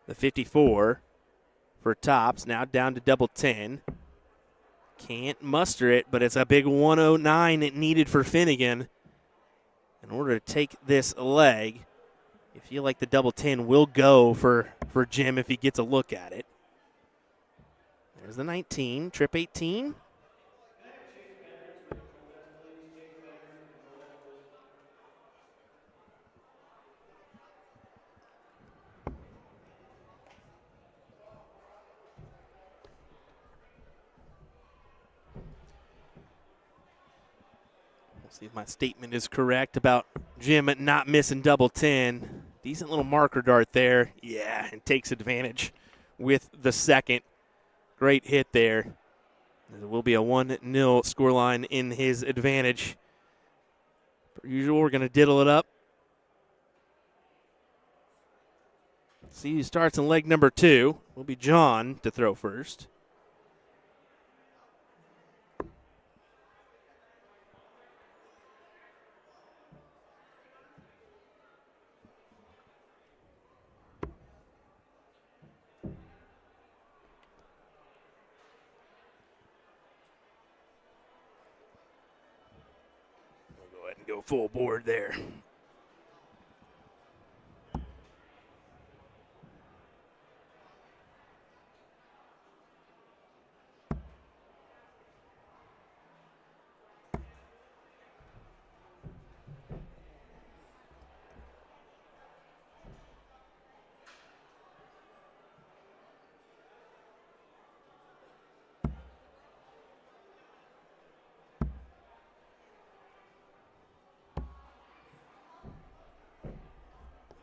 the 54 for tops. Now down to double 10. Can't muster it, but it's a big 109 it needed for Finnegan in order to take this leg. You feel like the double 10 will go for Jim if he gets a look at it. There's the 19, trip 18. See if my statement is correct about Jim not missing double 10. Decent little marker dart there. Yeah, and takes advantage with the second. Great hit there. There will be a 1-0 scoreline in his advantage. Per usual, we're going to diddle it up. See who starts in leg number 2. Will be John to throw first. go full board there.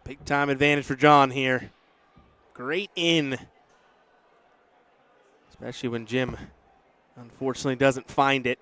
Big time advantage for John here. Great in. Especially when Jim unfortunately doesn't find it.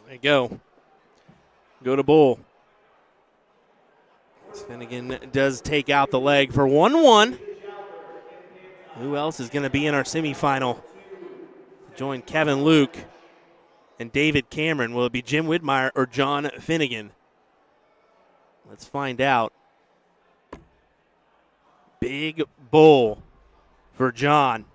There you go. Go to Bull. Finnegan does take out the leg for 1-1. Who else is going to be in our semifinal? Join Kevin Luke and David Cameron. Will it be Jim Widmeyer or John Finnegan? Let's find out. Big Bull for John.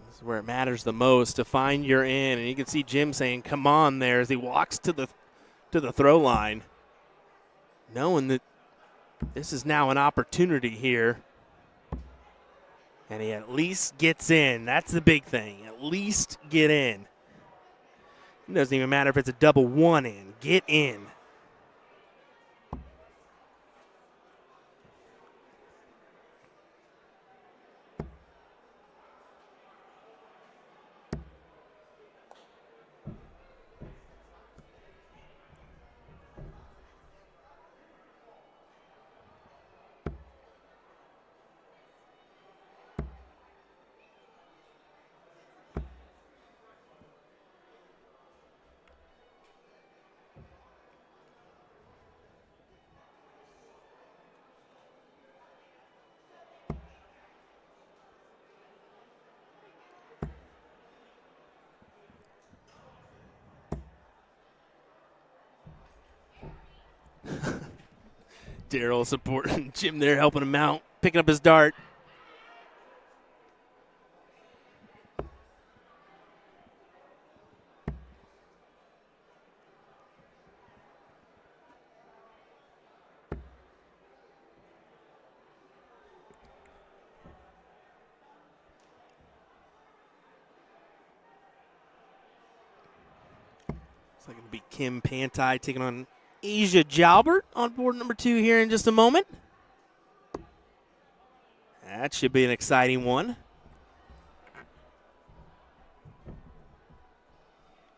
This is where it matters the most to find your in, and you can see Jim saying, "Come on!" there as he walks to the throw line, knowing that this is now an opportunity here, and he at least gets in. That's the big thing. At least get in. It doesn't even matter if it's a double one in. Get in. Daryl supporting Jim there, helping him out, picking up his dart. It's like going to be Kim Pantai taking on Asia Jalbert on board number 2 here in just a moment. That should be an exciting one.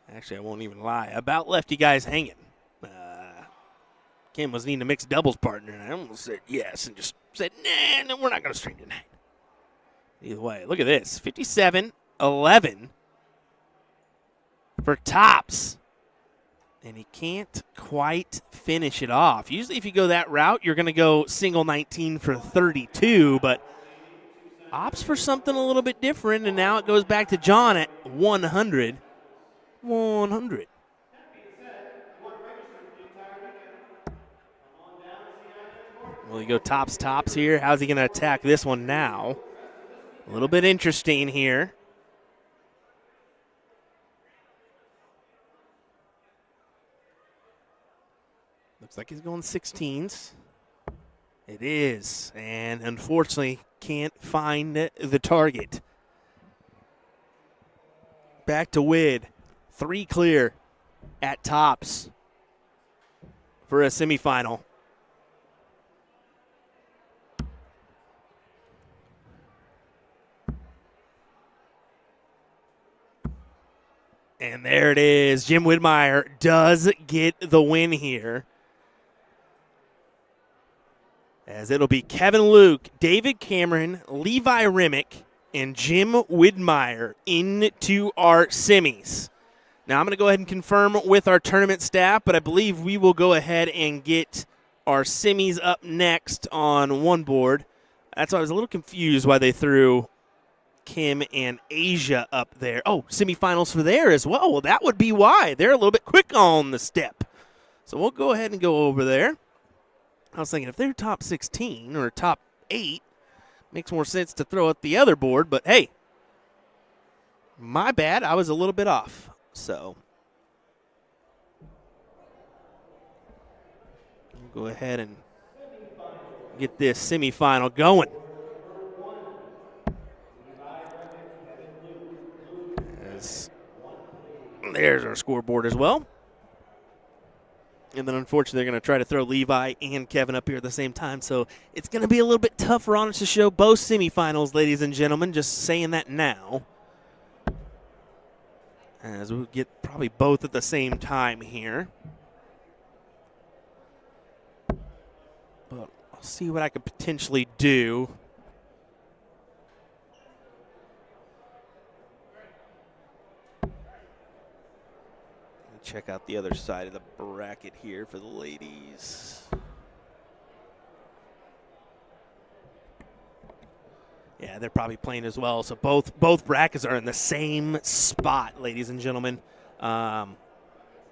Actually, I won't even lie. About left you guys hanging. Kim was needing a mixed doubles partner, and I almost said yes and just said, nah, no, we're not going to string tonight. Either way, look at this. 57-11 for tops. And he can't quite finish it off. Usually if you go that route, you're going to go single 19 for 32, but opts for something a little bit different, and now it goes back to John at 100. 100. Will he go tops here? How's he going to attack this one now? A little bit interesting here. Looks like he's going 16s. It is, and unfortunately can't find the target. Back to Wid. 3 clear at tops for a semifinal. And there it is. Jim Widmeyer does get the win here. As it'll be Kevin Luke, David Cameron, Levi Remick, and Jim Widmeyer into our semis. Now, I'm going to go ahead and confirm with our tournament staff, but I believe we will go ahead and get our semis up next on one board. That's why I was a little confused why they threw Kim and Asia up there. Oh, semifinals for there as well. Well, that would be why. They're a little bit quick on the step. So we'll go ahead and go over there. I was thinking if they're top 16 or top 8, makes more sense to throw at the other board. But, hey, my bad. I was a little bit off. So we'll go ahead and get this semifinal going. There's our scoreboard as well. And then, unfortunately, they're going to try to throw Levi and Kevin up here at the same time. So it's going to be a little bit tough for us to show both semifinals, ladies and gentlemen. Just saying that now. As we'll get probably both at the same time here. But I'll see what I could potentially do. Check out the other side of the bracket here for the ladies. Yeah, they're probably playing as well. So both brackets are in the same spot, ladies and gentlemen. And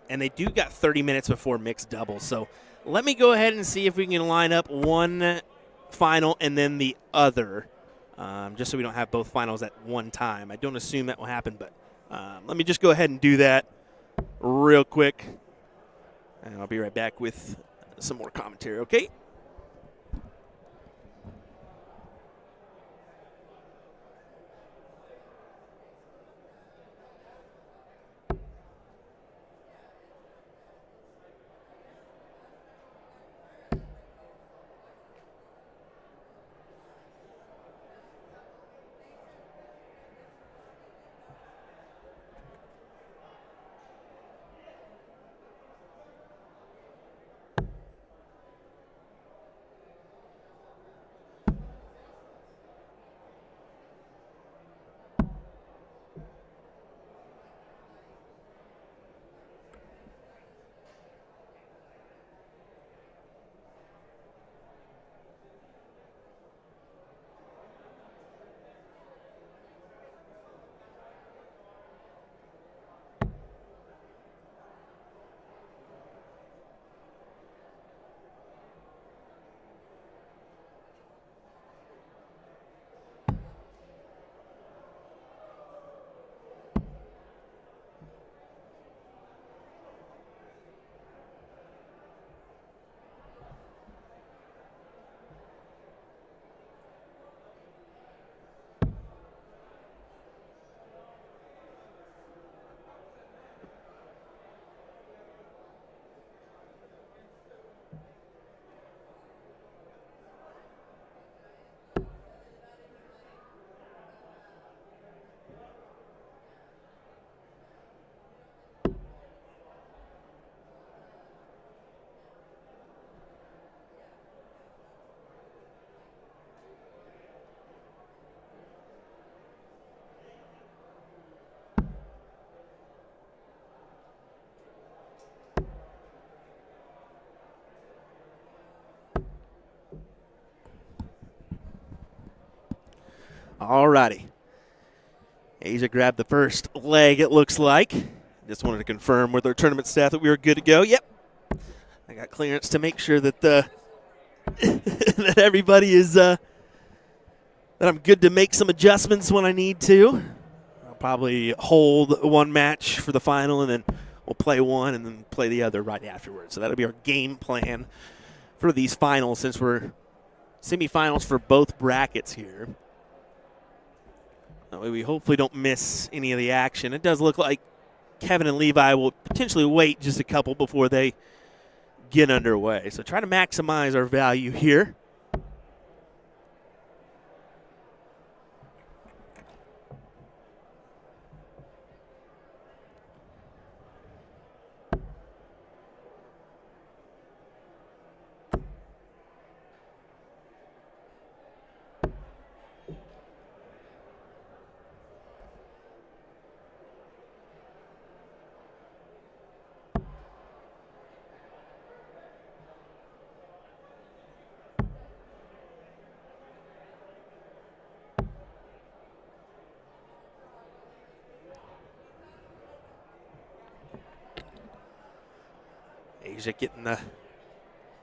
they do got 30 minutes before mixed doubles. So let me go ahead and see if we can line up one final and then the other, just so we don't have both finals at one time. I don't assume that will happen, but let me just go ahead and do that real quick, and I'll be right back with some more commentary, okay? All righty. Asia grabbed the first leg, it looks like. Just wanted to confirm with our tournament staff that we were good to go. Yep. I got clearance to make sure that that everybody is that I'm good to make some adjustments when I need to. I'll probably hold one match for the final, and then we'll play one and then play the other right afterwards. So that'll be our game plan for these finals, since we're semifinals for both brackets here. That way we hopefully don't miss any of the action. It does look like Kevin and Levi will potentially wait just a couple before they get underway. So try to maximize our value here. Asia getting the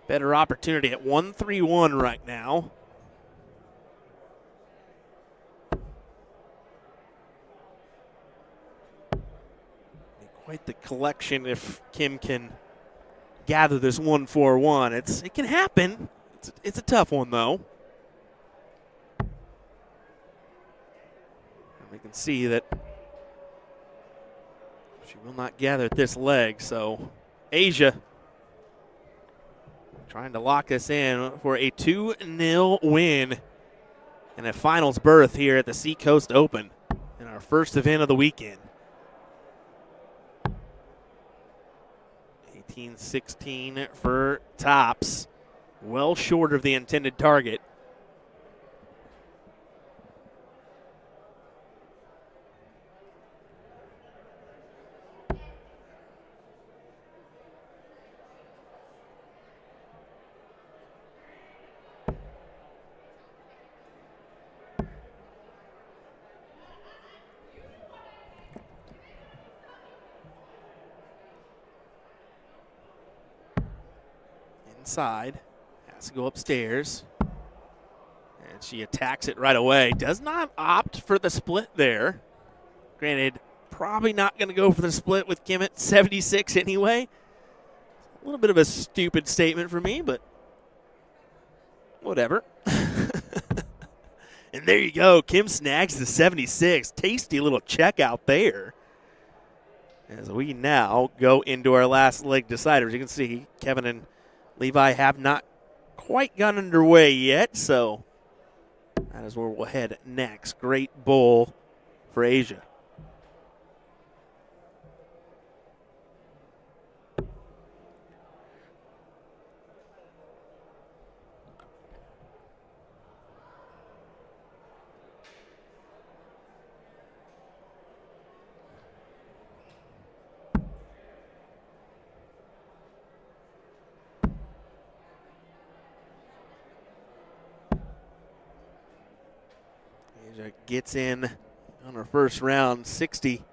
better opportunity at 1-3-1 right now. Quite the collection if Kim can gather this 1-4-1. It can happen. It's a tough one though. And we can see that she will not gather at this leg, so Asia trying to lock us in for a 2-0 win and a finals berth here at the Seacoast Open in our first event of the weekend. 18-16 for tops, well short of the intended target. Inside, has to go upstairs, and she attacks it right away. Does not opt for the split there. Granted, probably not going to go for the split with Kim at 76 anyway. A little bit of a stupid statement for me, but whatever. And there you go. Kim snags the 76. Tasty little check out there. As we now go into our last leg decider. As you can see, Kevin and Levi have not quite got underway yet, so that is where we'll head next. Great bowl for Asia. Gets in on her first round, 60.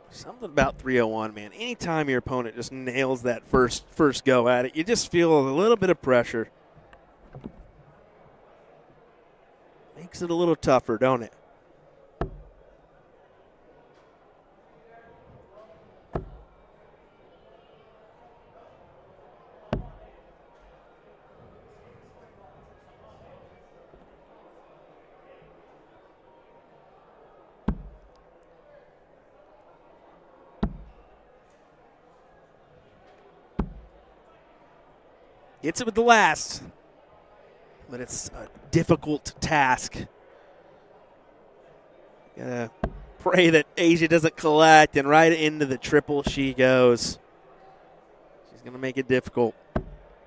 Something about 301, man. Anytime your opponent just nails that first go at it, you just feel a little bit of pressure. Makes it a little tougher, don't it? Gets it with the last, but it's a difficult task. Gotta pray that Asia doesn't collect, and right into the triple she goes. She's gonna make it difficult.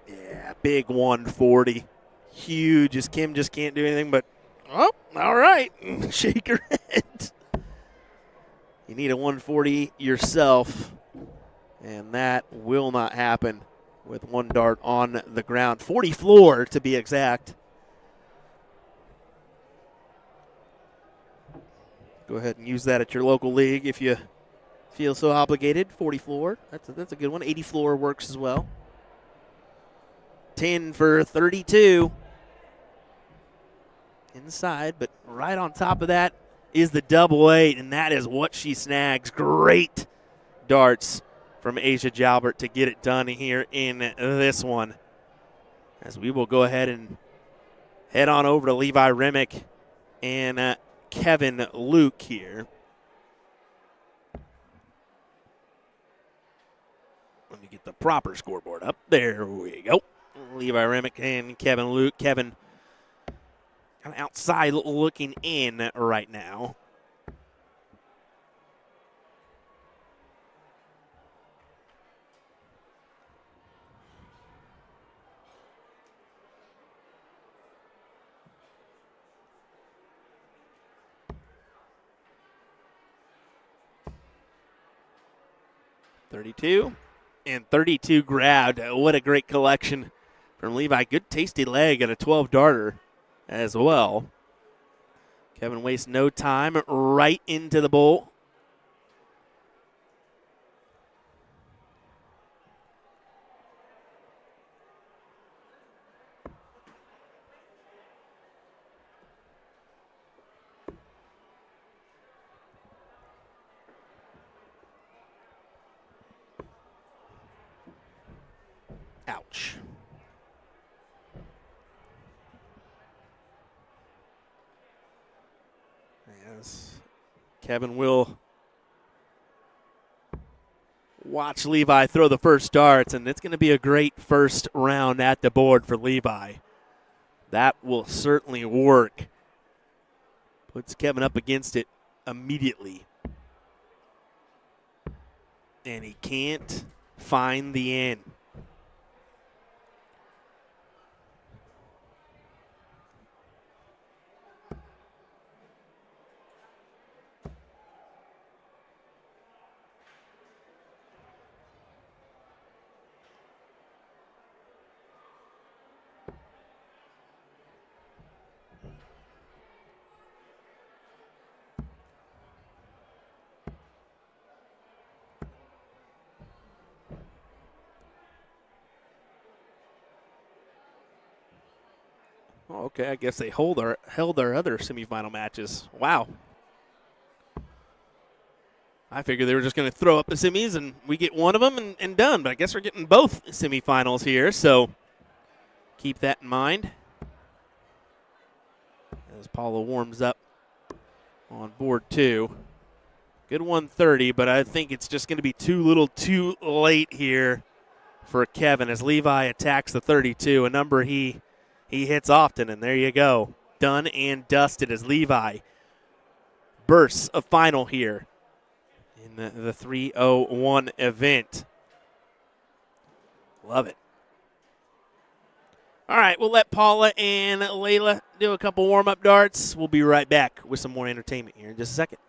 Yeah, big 140. Huge, as Kim just can't do anything but, oh, all right, shake her head. You need a 140 yourself, and that will not happen with one dart on the ground. 40 floor to be exact. Go ahead and use that at your local league if you feel so obligated. 40 floor, that's a good one. 80 floor works as well. 10 for 32. Inside, but right on top of that is the double 8, and that is what she snags. Great darts from Asia Jalbert to get it done here in this one. As we will go ahead and head on over to Levi Remick and Kevin Luke here. Let me get the proper scoreboard up. There we go. Levi Remick and Kevin Luke. Kevin kind of outside looking in right now. .32 and 32 grabbed. What a great collection from Levi. Good tasty leg at a 12-darter as well. Kevin wastes no time, right into the bowl. Ouch. Yes. Kevin will watch Levi throw the first darts, and it's going to be a great first round at the board for Levi. That will certainly work. Puts Kevin up against it immediately. And he can't find the end. Okay, I guess they held their other semifinal matches. Wow. I figured they were just going to throw up the semis and we get one of them and done. But I guess we're getting both semifinals here, so keep that in mind. As Paula warms up on board 2. Good 130, but I think it's just going to be too late here for Kevin as Levi attacks the 32, a number he hits often, and there you go. Done and dusted as Levi bursts a final here in the 301 event. Love it. All right, we'll let Paula and Layla do a couple warm-up darts. We'll be right back with some more entertainment here in just a second.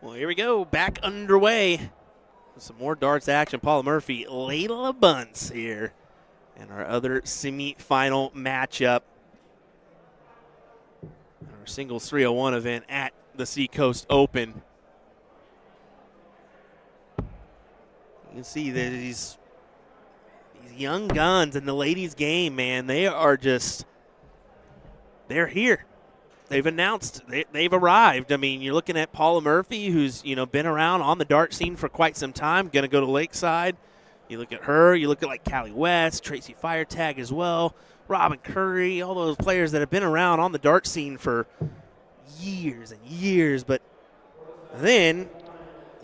Well, here we go, back underway Some more darts action. Paula Murphy, Layla Bunce here. And our other semi-final matchup. Our singles 301 event at the Seacoast Open. You can see that these young guns in the ladies' game, man, they're here. They've announced they've arrived. I mean, you're looking at Paula Murphy, who's been around on the dart scene for quite some time, going to go to Lakeside. You look at her. You look at like Callie West, Tracy Firetag as well, Robin Curry, all those players that have been around on the dart scene for years and years. But then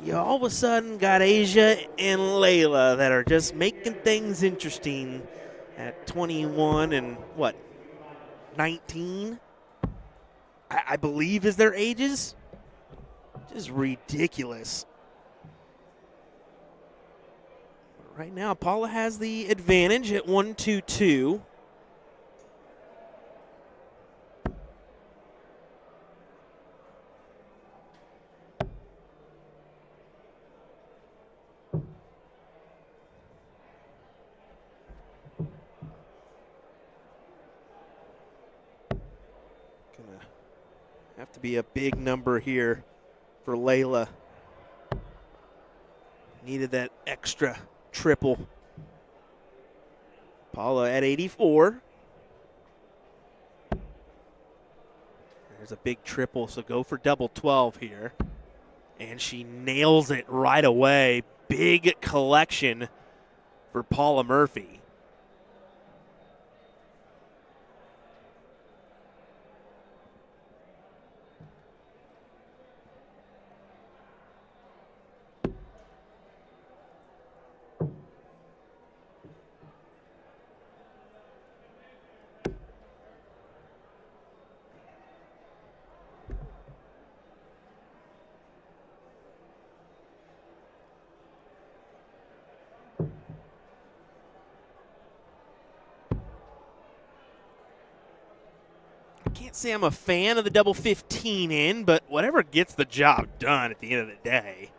you all of a sudden got Asia and Layla that are just making things interesting at 21 and 19? I believe is their ages. Just ridiculous. Right now, Paula has the advantage at 1-2-2. Gonna have to be a big number here for Layla. Needed that extra triple. Paula at 84. There's a big triple, so go for double 12 here. And she nails it right away. Big collection for Paula Murphy. Can't say I'm a fan of the double 15 in, but whatever gets the job done at the end of the day.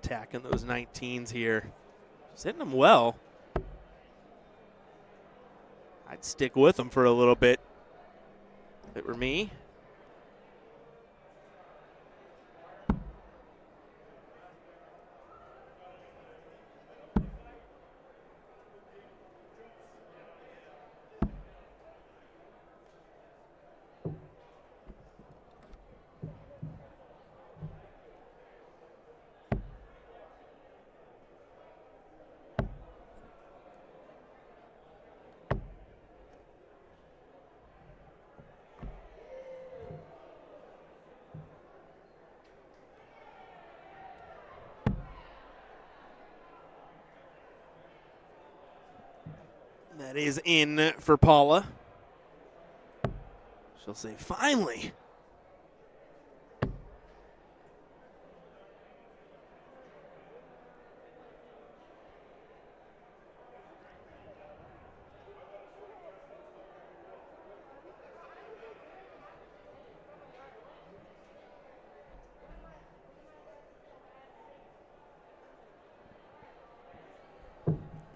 Attacking those 19s here. She's hitting them well. I'd stick with them for a little bit if it were me. That is in for Paula. She'll say, finally.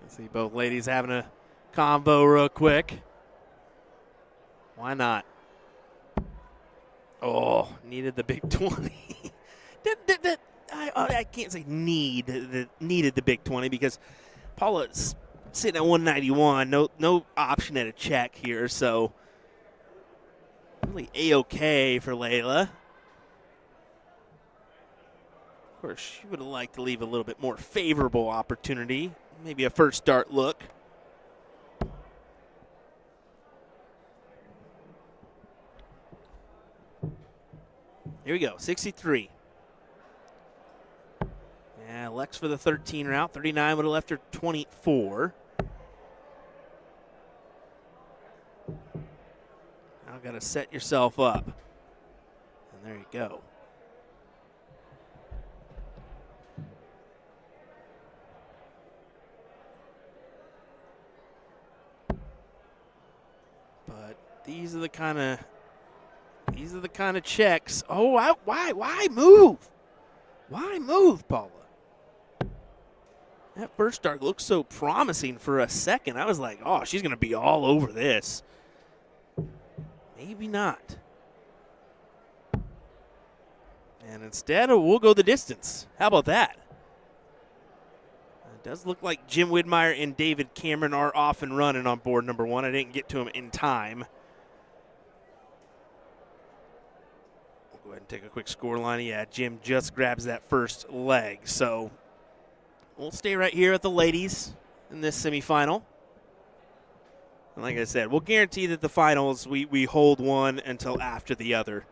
See both ladies having a combo real quick. Why not? Oh, needed the big 20. I can't say needed the big 20 because Paula's sitting at 191. No option at a check here, so really A-okay for Layla. Of course, she would have liked to leave a little bit more favorable opportunity. Maybe a first start look. Here we go, 63. Yeah, elects for the 13 route. 39 would have left her 24. Now got to set yourself up. And there you go. But these are the kind of checks. Oh, why move? Why move, Paula? That first start looked so promising for a second. I was like, oh, she's going to be all over this. Maybe not. And instead, we'll go the distance. How about that? It does look like Jim Widmeyer and David Cameron are off and running on board number 1. I didn't get to them in time. We'll go ahead and take a quick score line. Yeah, Jim just grabs that first leg. So we'll stay right here at the ladies in this semifinal. And like I said, we'll guarantee that the finals, we hold one until after the other.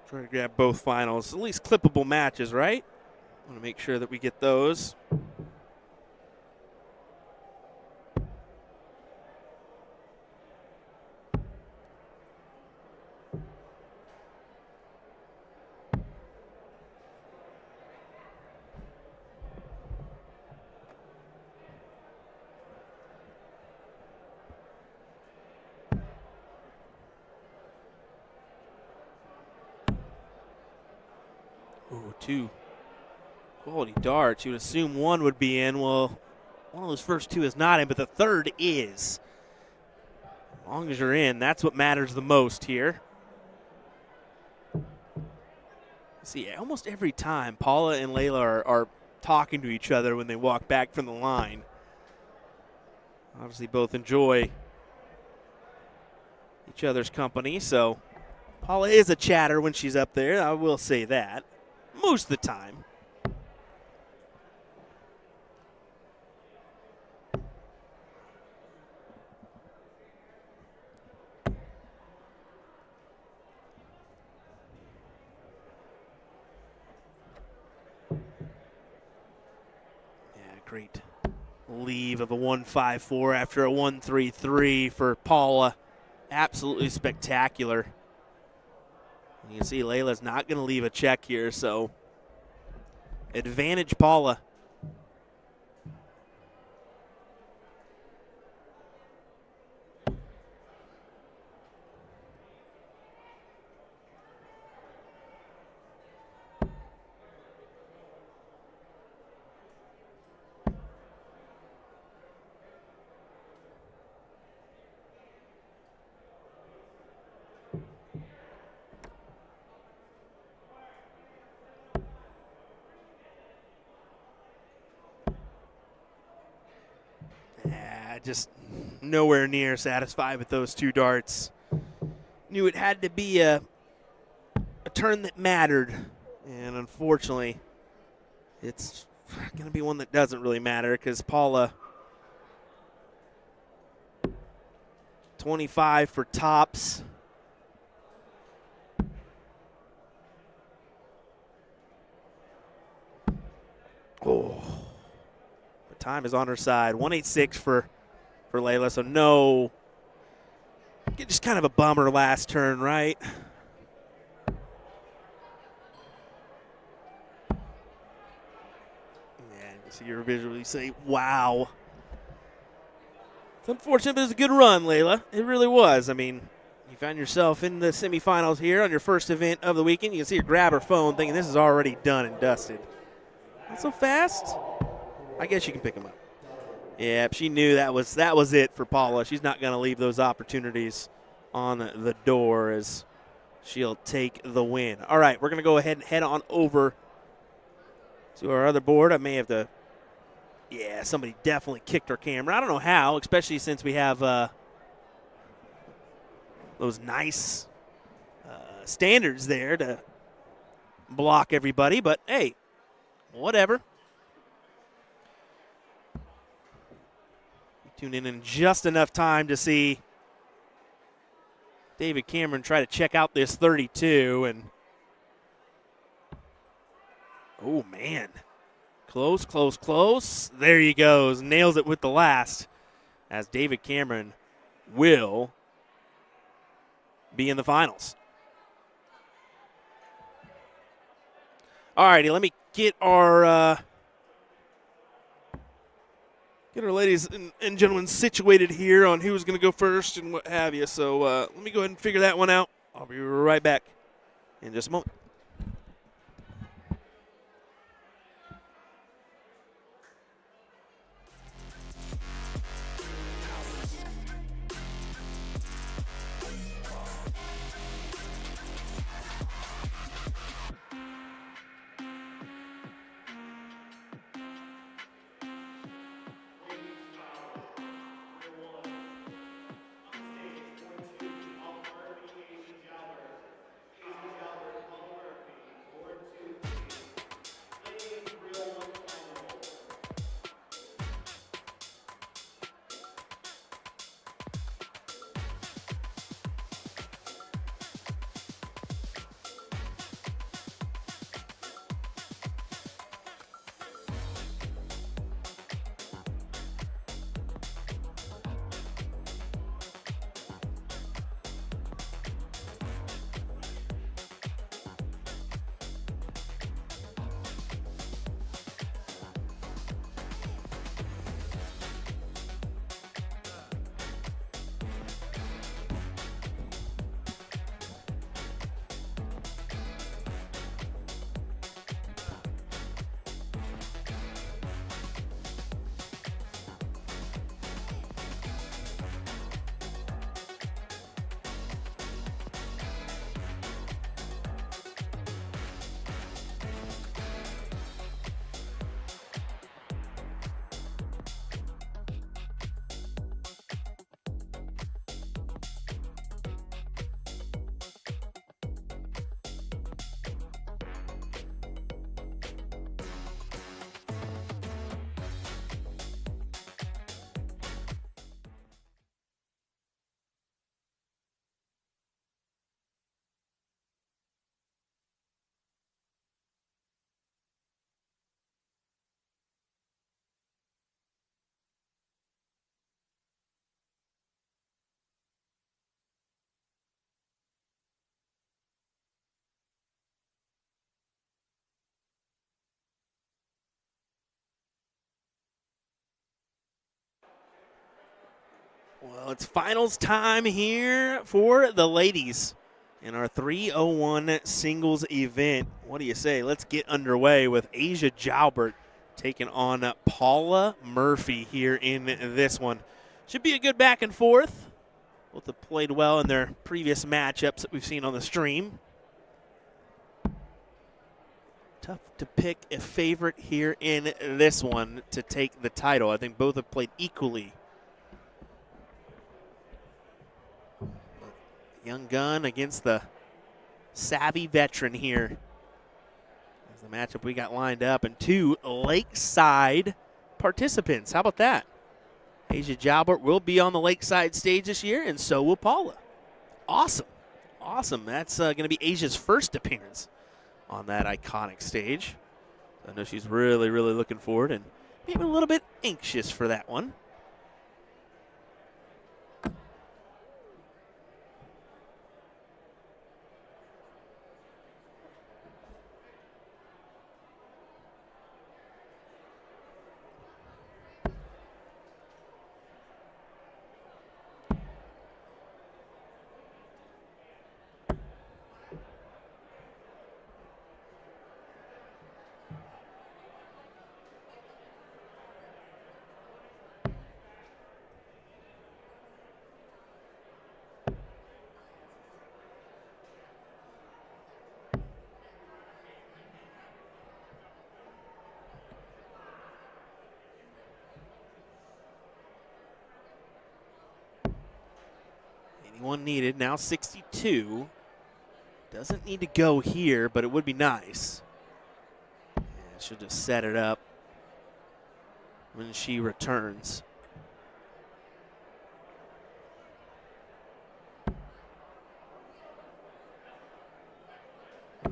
Try to grab both finals, at least clippable matches, right? Want to make sure that we get those. Ooh, 2 quality darts. You would assume 1 would be in. Well, one of those first 2 is not in, but the third is. As long as you're in, that's what matters the most here. See, almost every time, Paula and Layla are talking to each other when they walk back from the line. Obviously, both enjoy each other's company, so Paula is a chatter when she's up there. I will say that. Most of the time. Yeah, great leave of a 1.54 after a 1.33 for Paula. Absolutely spectacular. You can see Layla's not going to leave a check here, so advantage Paula. Just nowhere near satisfied with those 2 darts. Knew it had to be a turn that mattered, and unfortunately, it's going to be one that doesn't really matter because Paula, 25 for tops. Oh, the time is on her side. 1.86 for Layla, so no, just kind of a bummer last turn, right? Yeah, you see her visually say, wow. It's unfortunate, but it was a good run, Layla. It really was. I mean, you found yourself in the semifinals here on your first event of the weekend. You can see her grab her phone thinking this is already done and dusted. Not so fast. I guess you can pick them up. Yeah, she knew that was it for Paula. She's not going to leave those opportunities on the door as she'll take the win. All right, we're going to go ahead and head on over to our other board. I may have to, yeah, somebody definitely kicked our camera. I don't know how, especially since we have those nice standards there to block everybody. But, hey, whatever. Tune in just enough time to see David Cameron try to check out this 32, and Oh, man. Close, close, close. There he goes. Nails it with the last, as David Cameron will be in the finals. All righty, let me get our ladies and gentlemen situated here on who's going to go first and what have you. So let me go ahead and figure that one out. I'll be right back in just a moment. Well, it's finals time here for the ladies in our 301 singles event. What do you say? Let's get underway with Asia Jalbert taking on Paula Murphy here in this one. Should be a good back and forth. Both have played well in their previous matchups that we've seen on the stream. Tough to pick a favorite here in this one to take the title. I think both have played equally. Young gun against the savvy veteran here. That's the matchup we got lined up. And two Lakeside participants. How about that? Asia Jalbert will be on the Lakeside stage this year, and so will Paula. Awesome. Awesome. That's going to be Asia's first appearance on that iconic stage. I know she's really, really looking forward and maybe a little bit anxious for that one. One needed, now 62. Doesn't need to go here, but it would be nice. Yeah, she'll just set it up when she returns.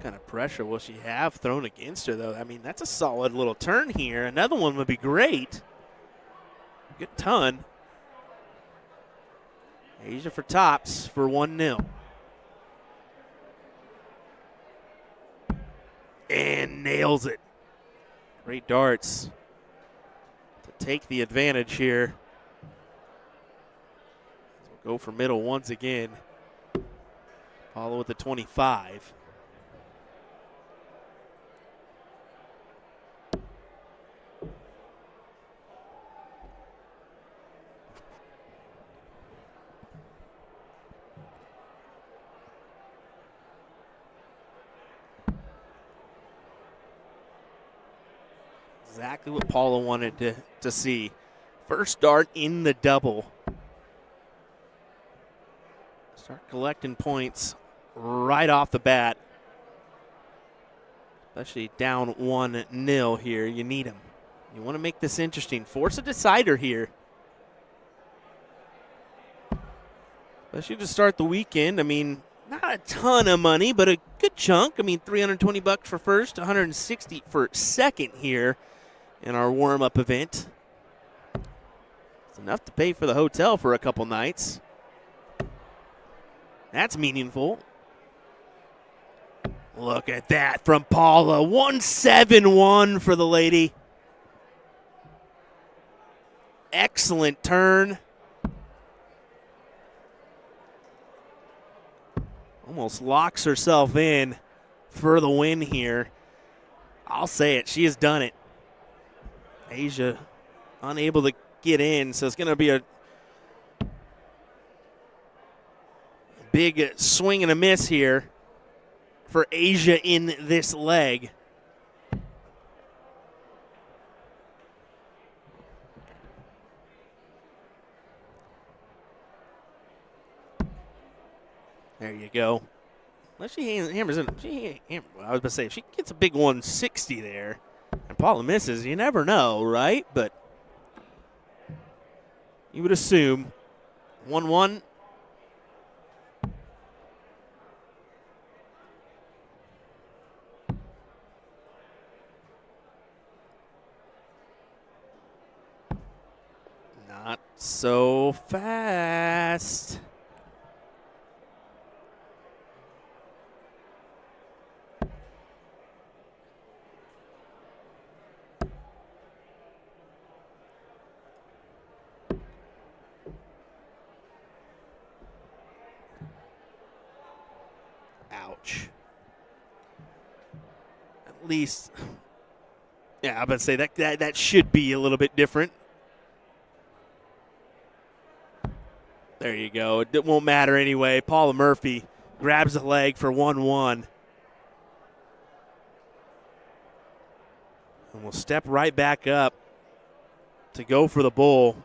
kind of pressure will she have thrown against her, though? I mean, that's a solid little turn here. Another one would be great. Good ton. Asia for tops for 1-0. And nails it. Great darts to take the advantage here. So we'll go for middle once again. Paula with the 25. Exactly what Paula wanted to see. First dart in the double. Start collecting points right off the bat. Especially down 1-0 here. You need them. You want to make this interesting. Force a decider here. Especially to start the weekend. I mean, not a ton of money, but a good chunk. I mean, $320 for first, $160 for second here in our warm-up event. It's enough to pay for the hotel for a couple nights. That's meaningful. Look at that from Paula. 171 for the lady. Excellent turn. Almost locks herself in for the win here. I'll say it. She has done it. Asia unable to get in, so it's going to be a big swing and a miss here for Asia in this leg. There you go. Unless she hammers in. I was about to say, if she gets a big 160 there and Paula misses, you never know, right? But you would assume 1-1. Not so fast. Ouch. At least, yeah, I'm about to say that should be a little bit different. There you go. It won't matter anyway. Paula Murphy grabs the leg for 1-1. And we'll step right back up to go for the bull.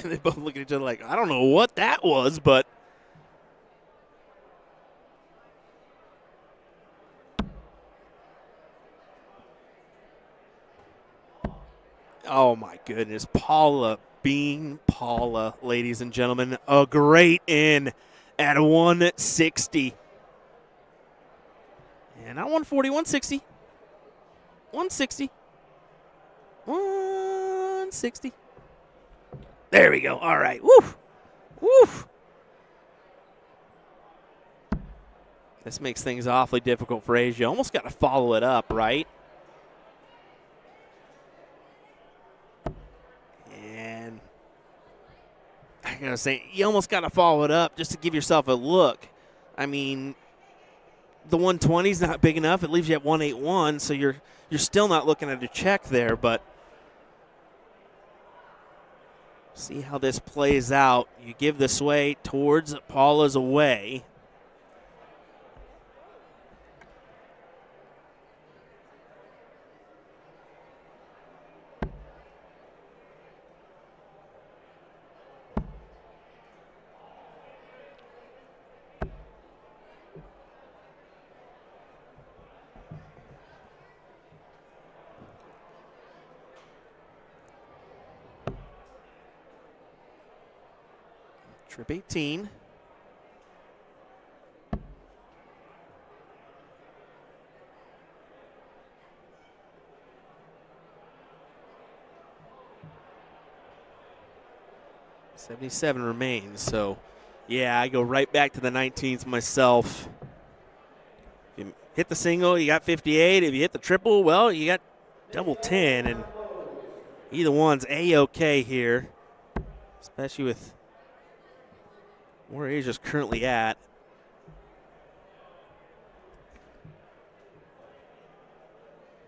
They both look at each other like, I don't know what that was, but oh my goodness. Paula being Paula, ladies and gentlemen. A great in at 160. And not 140, 160. 160. 160. There we go. All right. Woof. Woof. This makes things awfully difficult for Asia. Almost got to follow it up, right? And I gotta say, you almost got to follow it up just to give yourself a look. I mean, the 120 is not big enough. It leaves you at 181, so you're still not looking at a check there, but see how this plays out. You give the sway towards Paula's away. Trip 18. .77 remains, so yeah, I go right back to the 19s myself. If you hit the single, you got 58. If you hit the triple, well, you got double 10, and either one's A-okay here, especially with where Asia's currently at.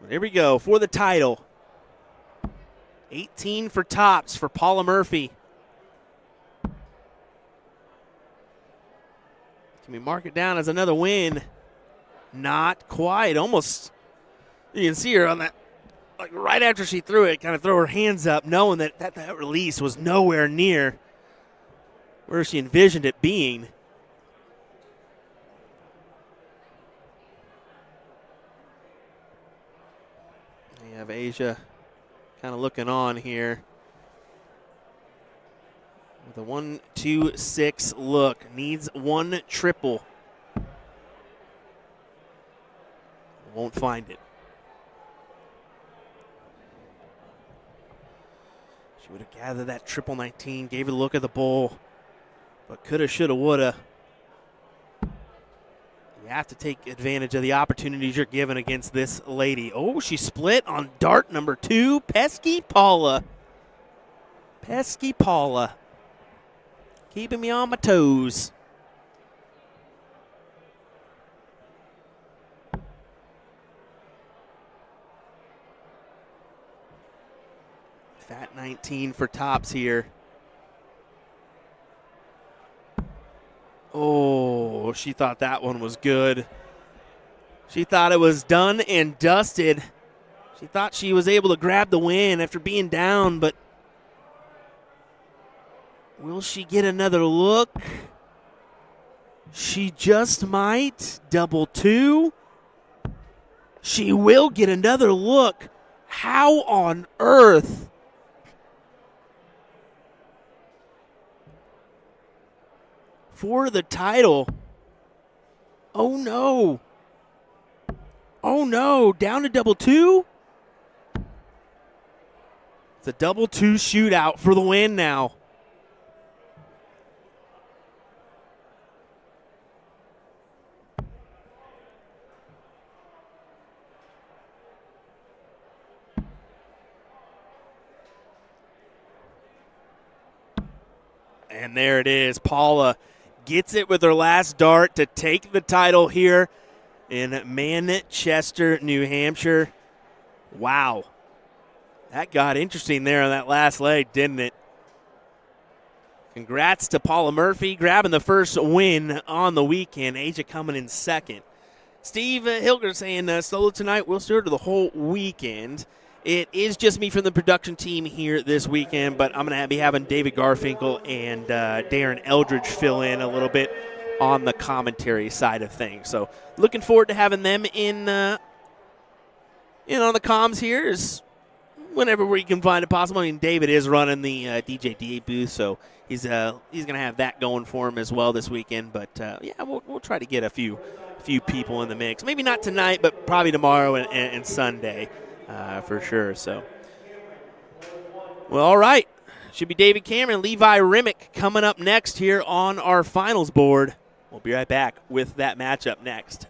But here we go for the title. 18 for tops for Paula Murphy. Can we mark it down as another win? Not quite. Almost. You can see her on that, like right after she threw it, kind of throw her hands up, knowing that release was nowhere near where she envisioned it being. You have Asia kind of looking on here with a 1-2-6 look. Needs one triple. Won't find it. She would have gathered that triple 19, gave it a look at the bowl, but coulda, shoulda, woulda. You have to take advantage of the opportunities you're given against this lady. Oh, she split on dart number 2. Pesky Paula. Pesky Paula. Keeping me on my toes. Fat 19 for tops here. Oh, she thought that one was good. She thought it was done and dusted. She thought she was able to grab the win after being down, but will she get another look? She just might. Double 2. She will get another look. How on earth? For the title. Oh no. Oh no. Down to double 2? It's a double 2 shootout for the win now. And there it is. Paula gets it with her last dart to take the title here in Manchester, New Hampshire. Wow. That got interesting there on that last leg, didn't it? Congrats to Paula Murphy grabbing the first win on the weekend. Asia coming in second. Steve Hilger saying solo tonight. We'll start to the whole weekend. It is just me from the production team here this weekend, but I'm going to be having David Garfinkel and Darren Eldridge fill in a little bit on the commentary side of things. So looking forward to having them in on the comms here is whenever we can find it possible. I mean, David is running the DJ DA booth, so he's going to have that going for him as well this weekend. But yeah, we'll try to get a few people in the mix. Maybe not tonight, but probably tomorrow and Sunday. For sure. So, well, all right. Should be David Cameron, Levi Rimmick coming up next here on our finals board. We'll be right back with that matchup next.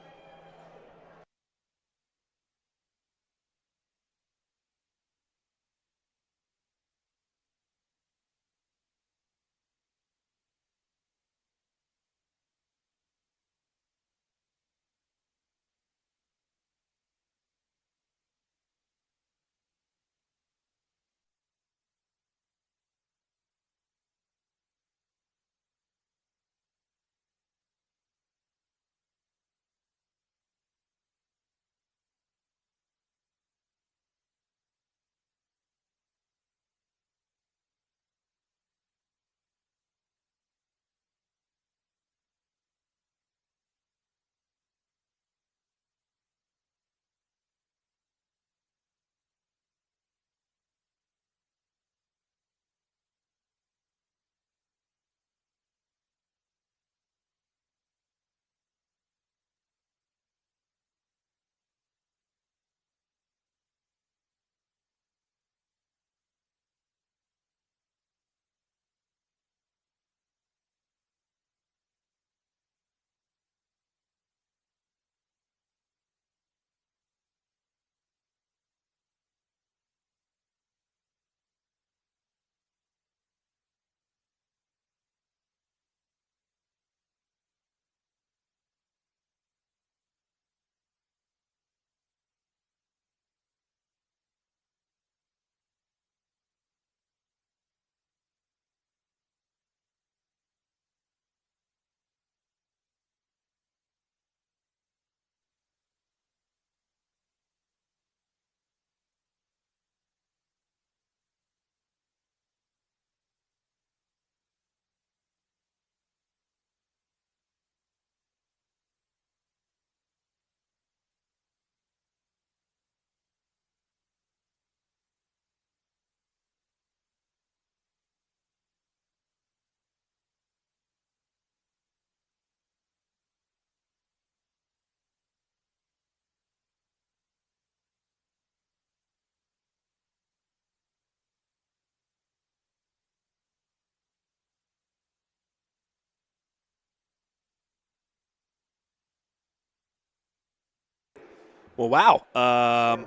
Well, wow.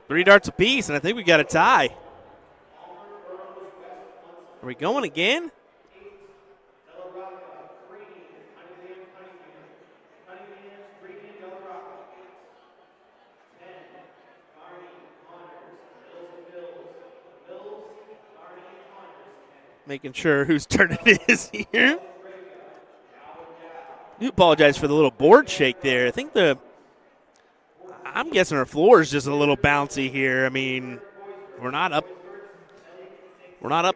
3 darts apiece, and I think we got a tie. Are we going again? Making sure whose turn it is here. I do apologize for the little board shake there. I think I'm guessing our floor is just a little bouncy here. I mean, we're not up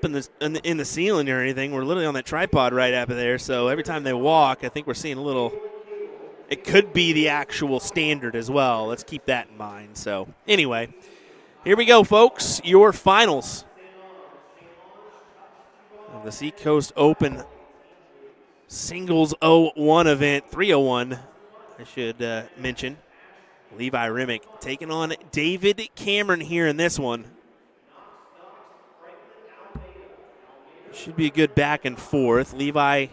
in the ceiling or anything. We're literally on that tripod right up there. So every time they walk, I think we're seeing a little. It could be the actual standard as well. Let's keep that in mind. So anyway, here we go, folks. Your finals of the Seacoast Open Singles 01 event, 301, I should mention. Levi Remick taking on David Cameron here in this one. Should be a good back and forth. Levi,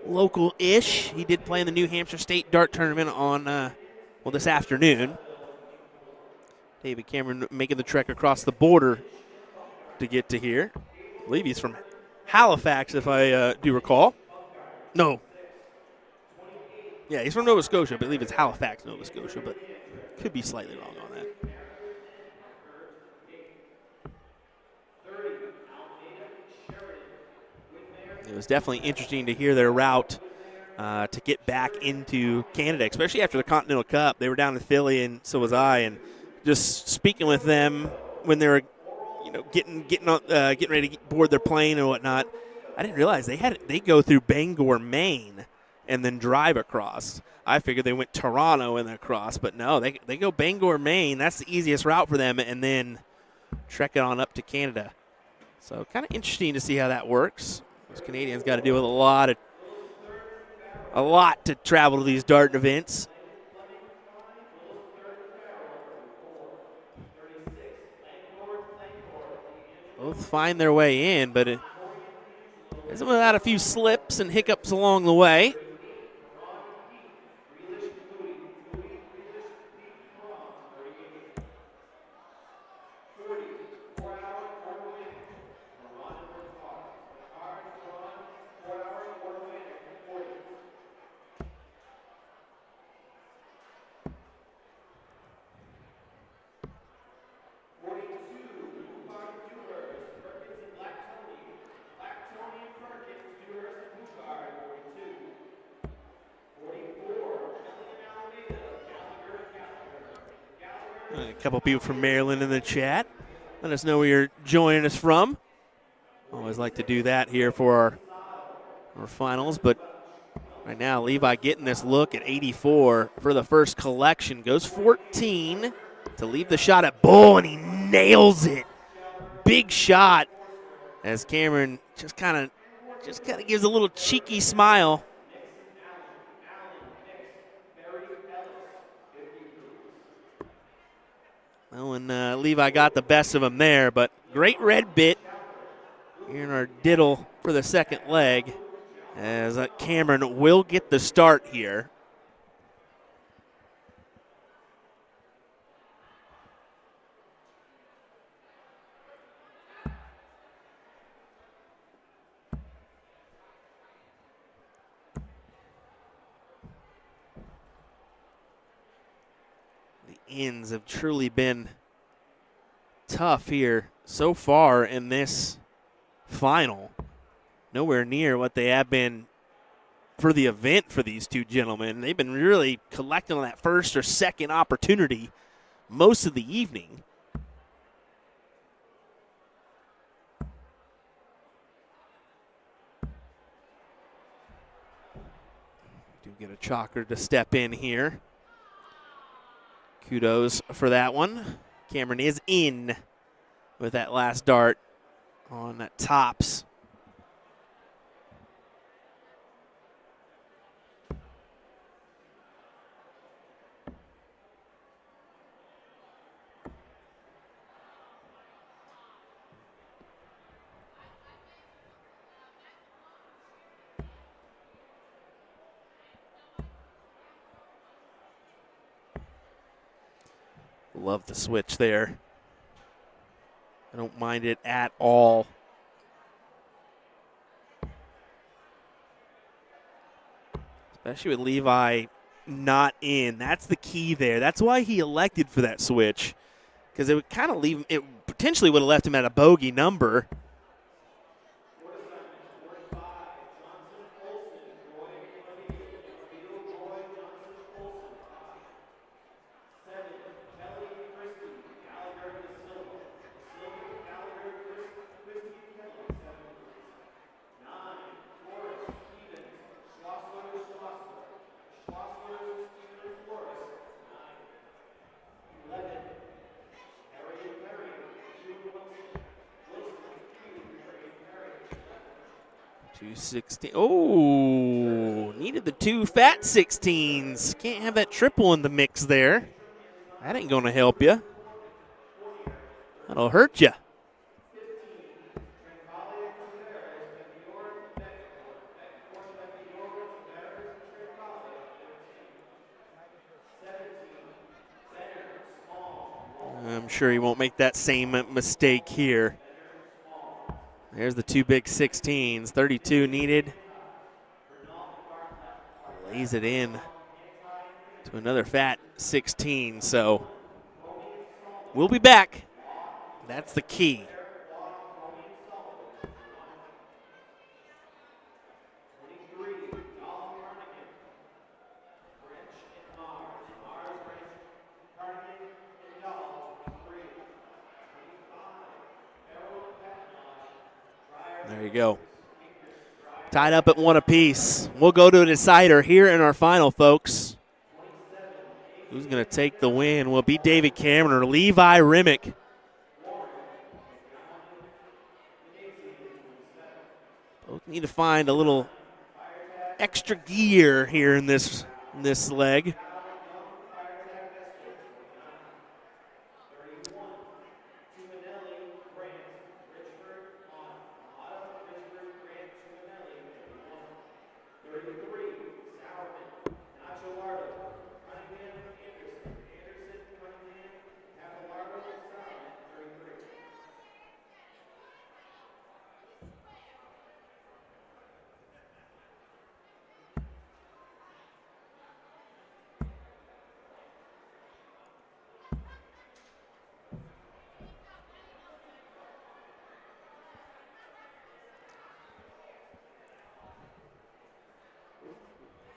local-ish. He did play in the New Hampshire State Dart Tournament on, this afternoon. David Cameron making the trek across the border to get to here. I believe he's from Halifax, if I do recall. No. Yeah, he's from Nova Scotia. I believe it's Halifax, Nova Scotia, but could be slightly wrong on that. It was definitely interesting to hear their route to get back into Canada, especially after the Continental Cup. They were down in Philly, and so was I. And just speaking with them when they were, getting ready to board their plane and whatnot, I didn't realize they go through Bangor, Maine, and then drive across. I figured they went Toronto and then across, but no, they go Bangor, Maine. That's the easiest route for them, and then trek it on up to Canada. So kind of interesting to see how that works. Those Canadians got to deal with a lot to travel to these dart events. Both find their way in, but it isn't without a few slips and hiccups along the way. A couple people from Maryland in the chat. Let us know where you're joining us from. Always like to do that here for our finals, but right now Levi getting this look at 84 for the first collection. Goes 14 to leave the shot at bull, and he nails it. Big shot as Cameron just kind of gives a little cheeky smile. Well, and Levi got the best of him there, but great red bit here in our diddle for the second leg as Cameron will get the start here. Ends have truly been tough here so far in this final. Nowhere near what they have been for the event for these two gentlemen. They've been really collecting on that first or second opportunity most of the evening. Do get a chalker to step in here. Kudos for that one. Cameron is in with that last dart on tops. Love the switch there. I don't mind it at all. Especially with Levi not in. That's the key there. That's why he elected for that switch, because it would kind of leave him, it potentially would have left him at a bogey number. $216. Oh, needed the two fat 16s. Can't have that triple in the mix there. That ain't going to help you. That'll hurt you. I'm sure he won't make that same mistake here. There's the two big 16s. 32 needed. Lays it in to another fat 16. So we'll be back. That's the key. There you go. Tied up at one apiece. We'll go to a decider here in our final, folks. Who's going to take the win? Will it be David Cameron or Levi Remick? Both need to find a little extra gear here in this leg.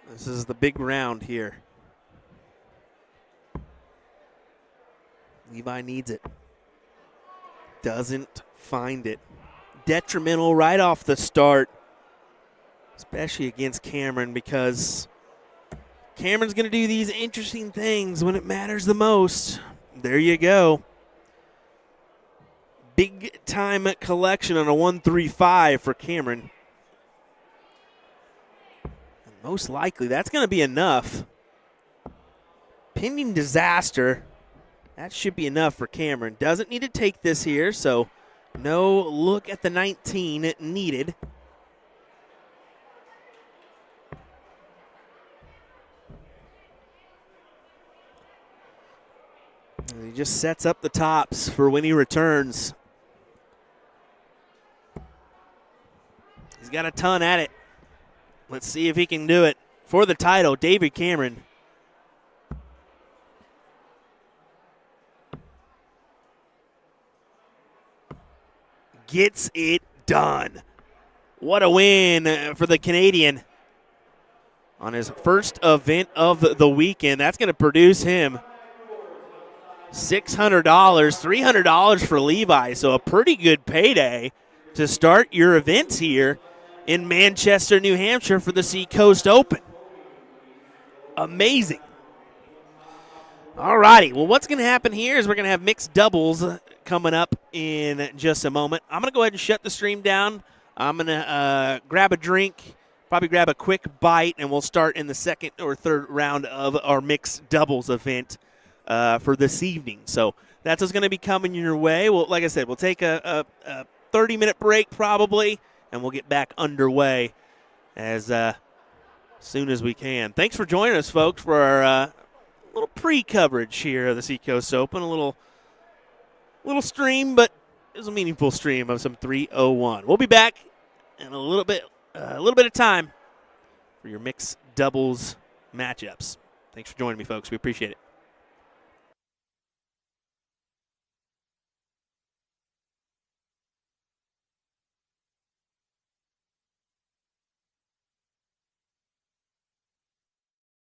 This is the big round here. Levi needs it. Doesn't find it. Detrimental right off the start, especially against Cameron, because Cameron's going to do these interesting things when it matters the most. There you go. Big time collection on a 1-3-5 for Cameron. Most likely, that's going to be enough. Pending disaster, that should be enough for Cameron. Doesn't need to take this here, so no look at the 19 needed. And he just sets up the tops for when he returns. He's got a ton at it. Let's see if he can do it for the title. David Cameron. Gets it done. What a win for the Canadian on his first event of the weekend. That's going to produce him $600, $300 for Levi. So a pretty good payday to start your events here in Manchester, New Hampshire for the Seacoast Open. Amazing. All righty. Well, what's going to happen here is we're going to have mixed doubles coming up in just a moment. I'm going to go ahead and shut the stream down. I'm going to grab a drink, probably grab a quick bite, and we'll start in the second or third round of our mixed doubles event for this evening. So that's what's going to be coming your way. Well, like I said, we'll take a 30-minute break probably, and we'll get back underway as soon as we can. Thanks for joining us, folks, for our little pre-coverage here of the Seacoast Open. A little stream, but it was a meaningful stream of some 301. We'll be back in a little bit of time for your mixed doubles matchups. Thanks for joining me, folks. We appreciate it.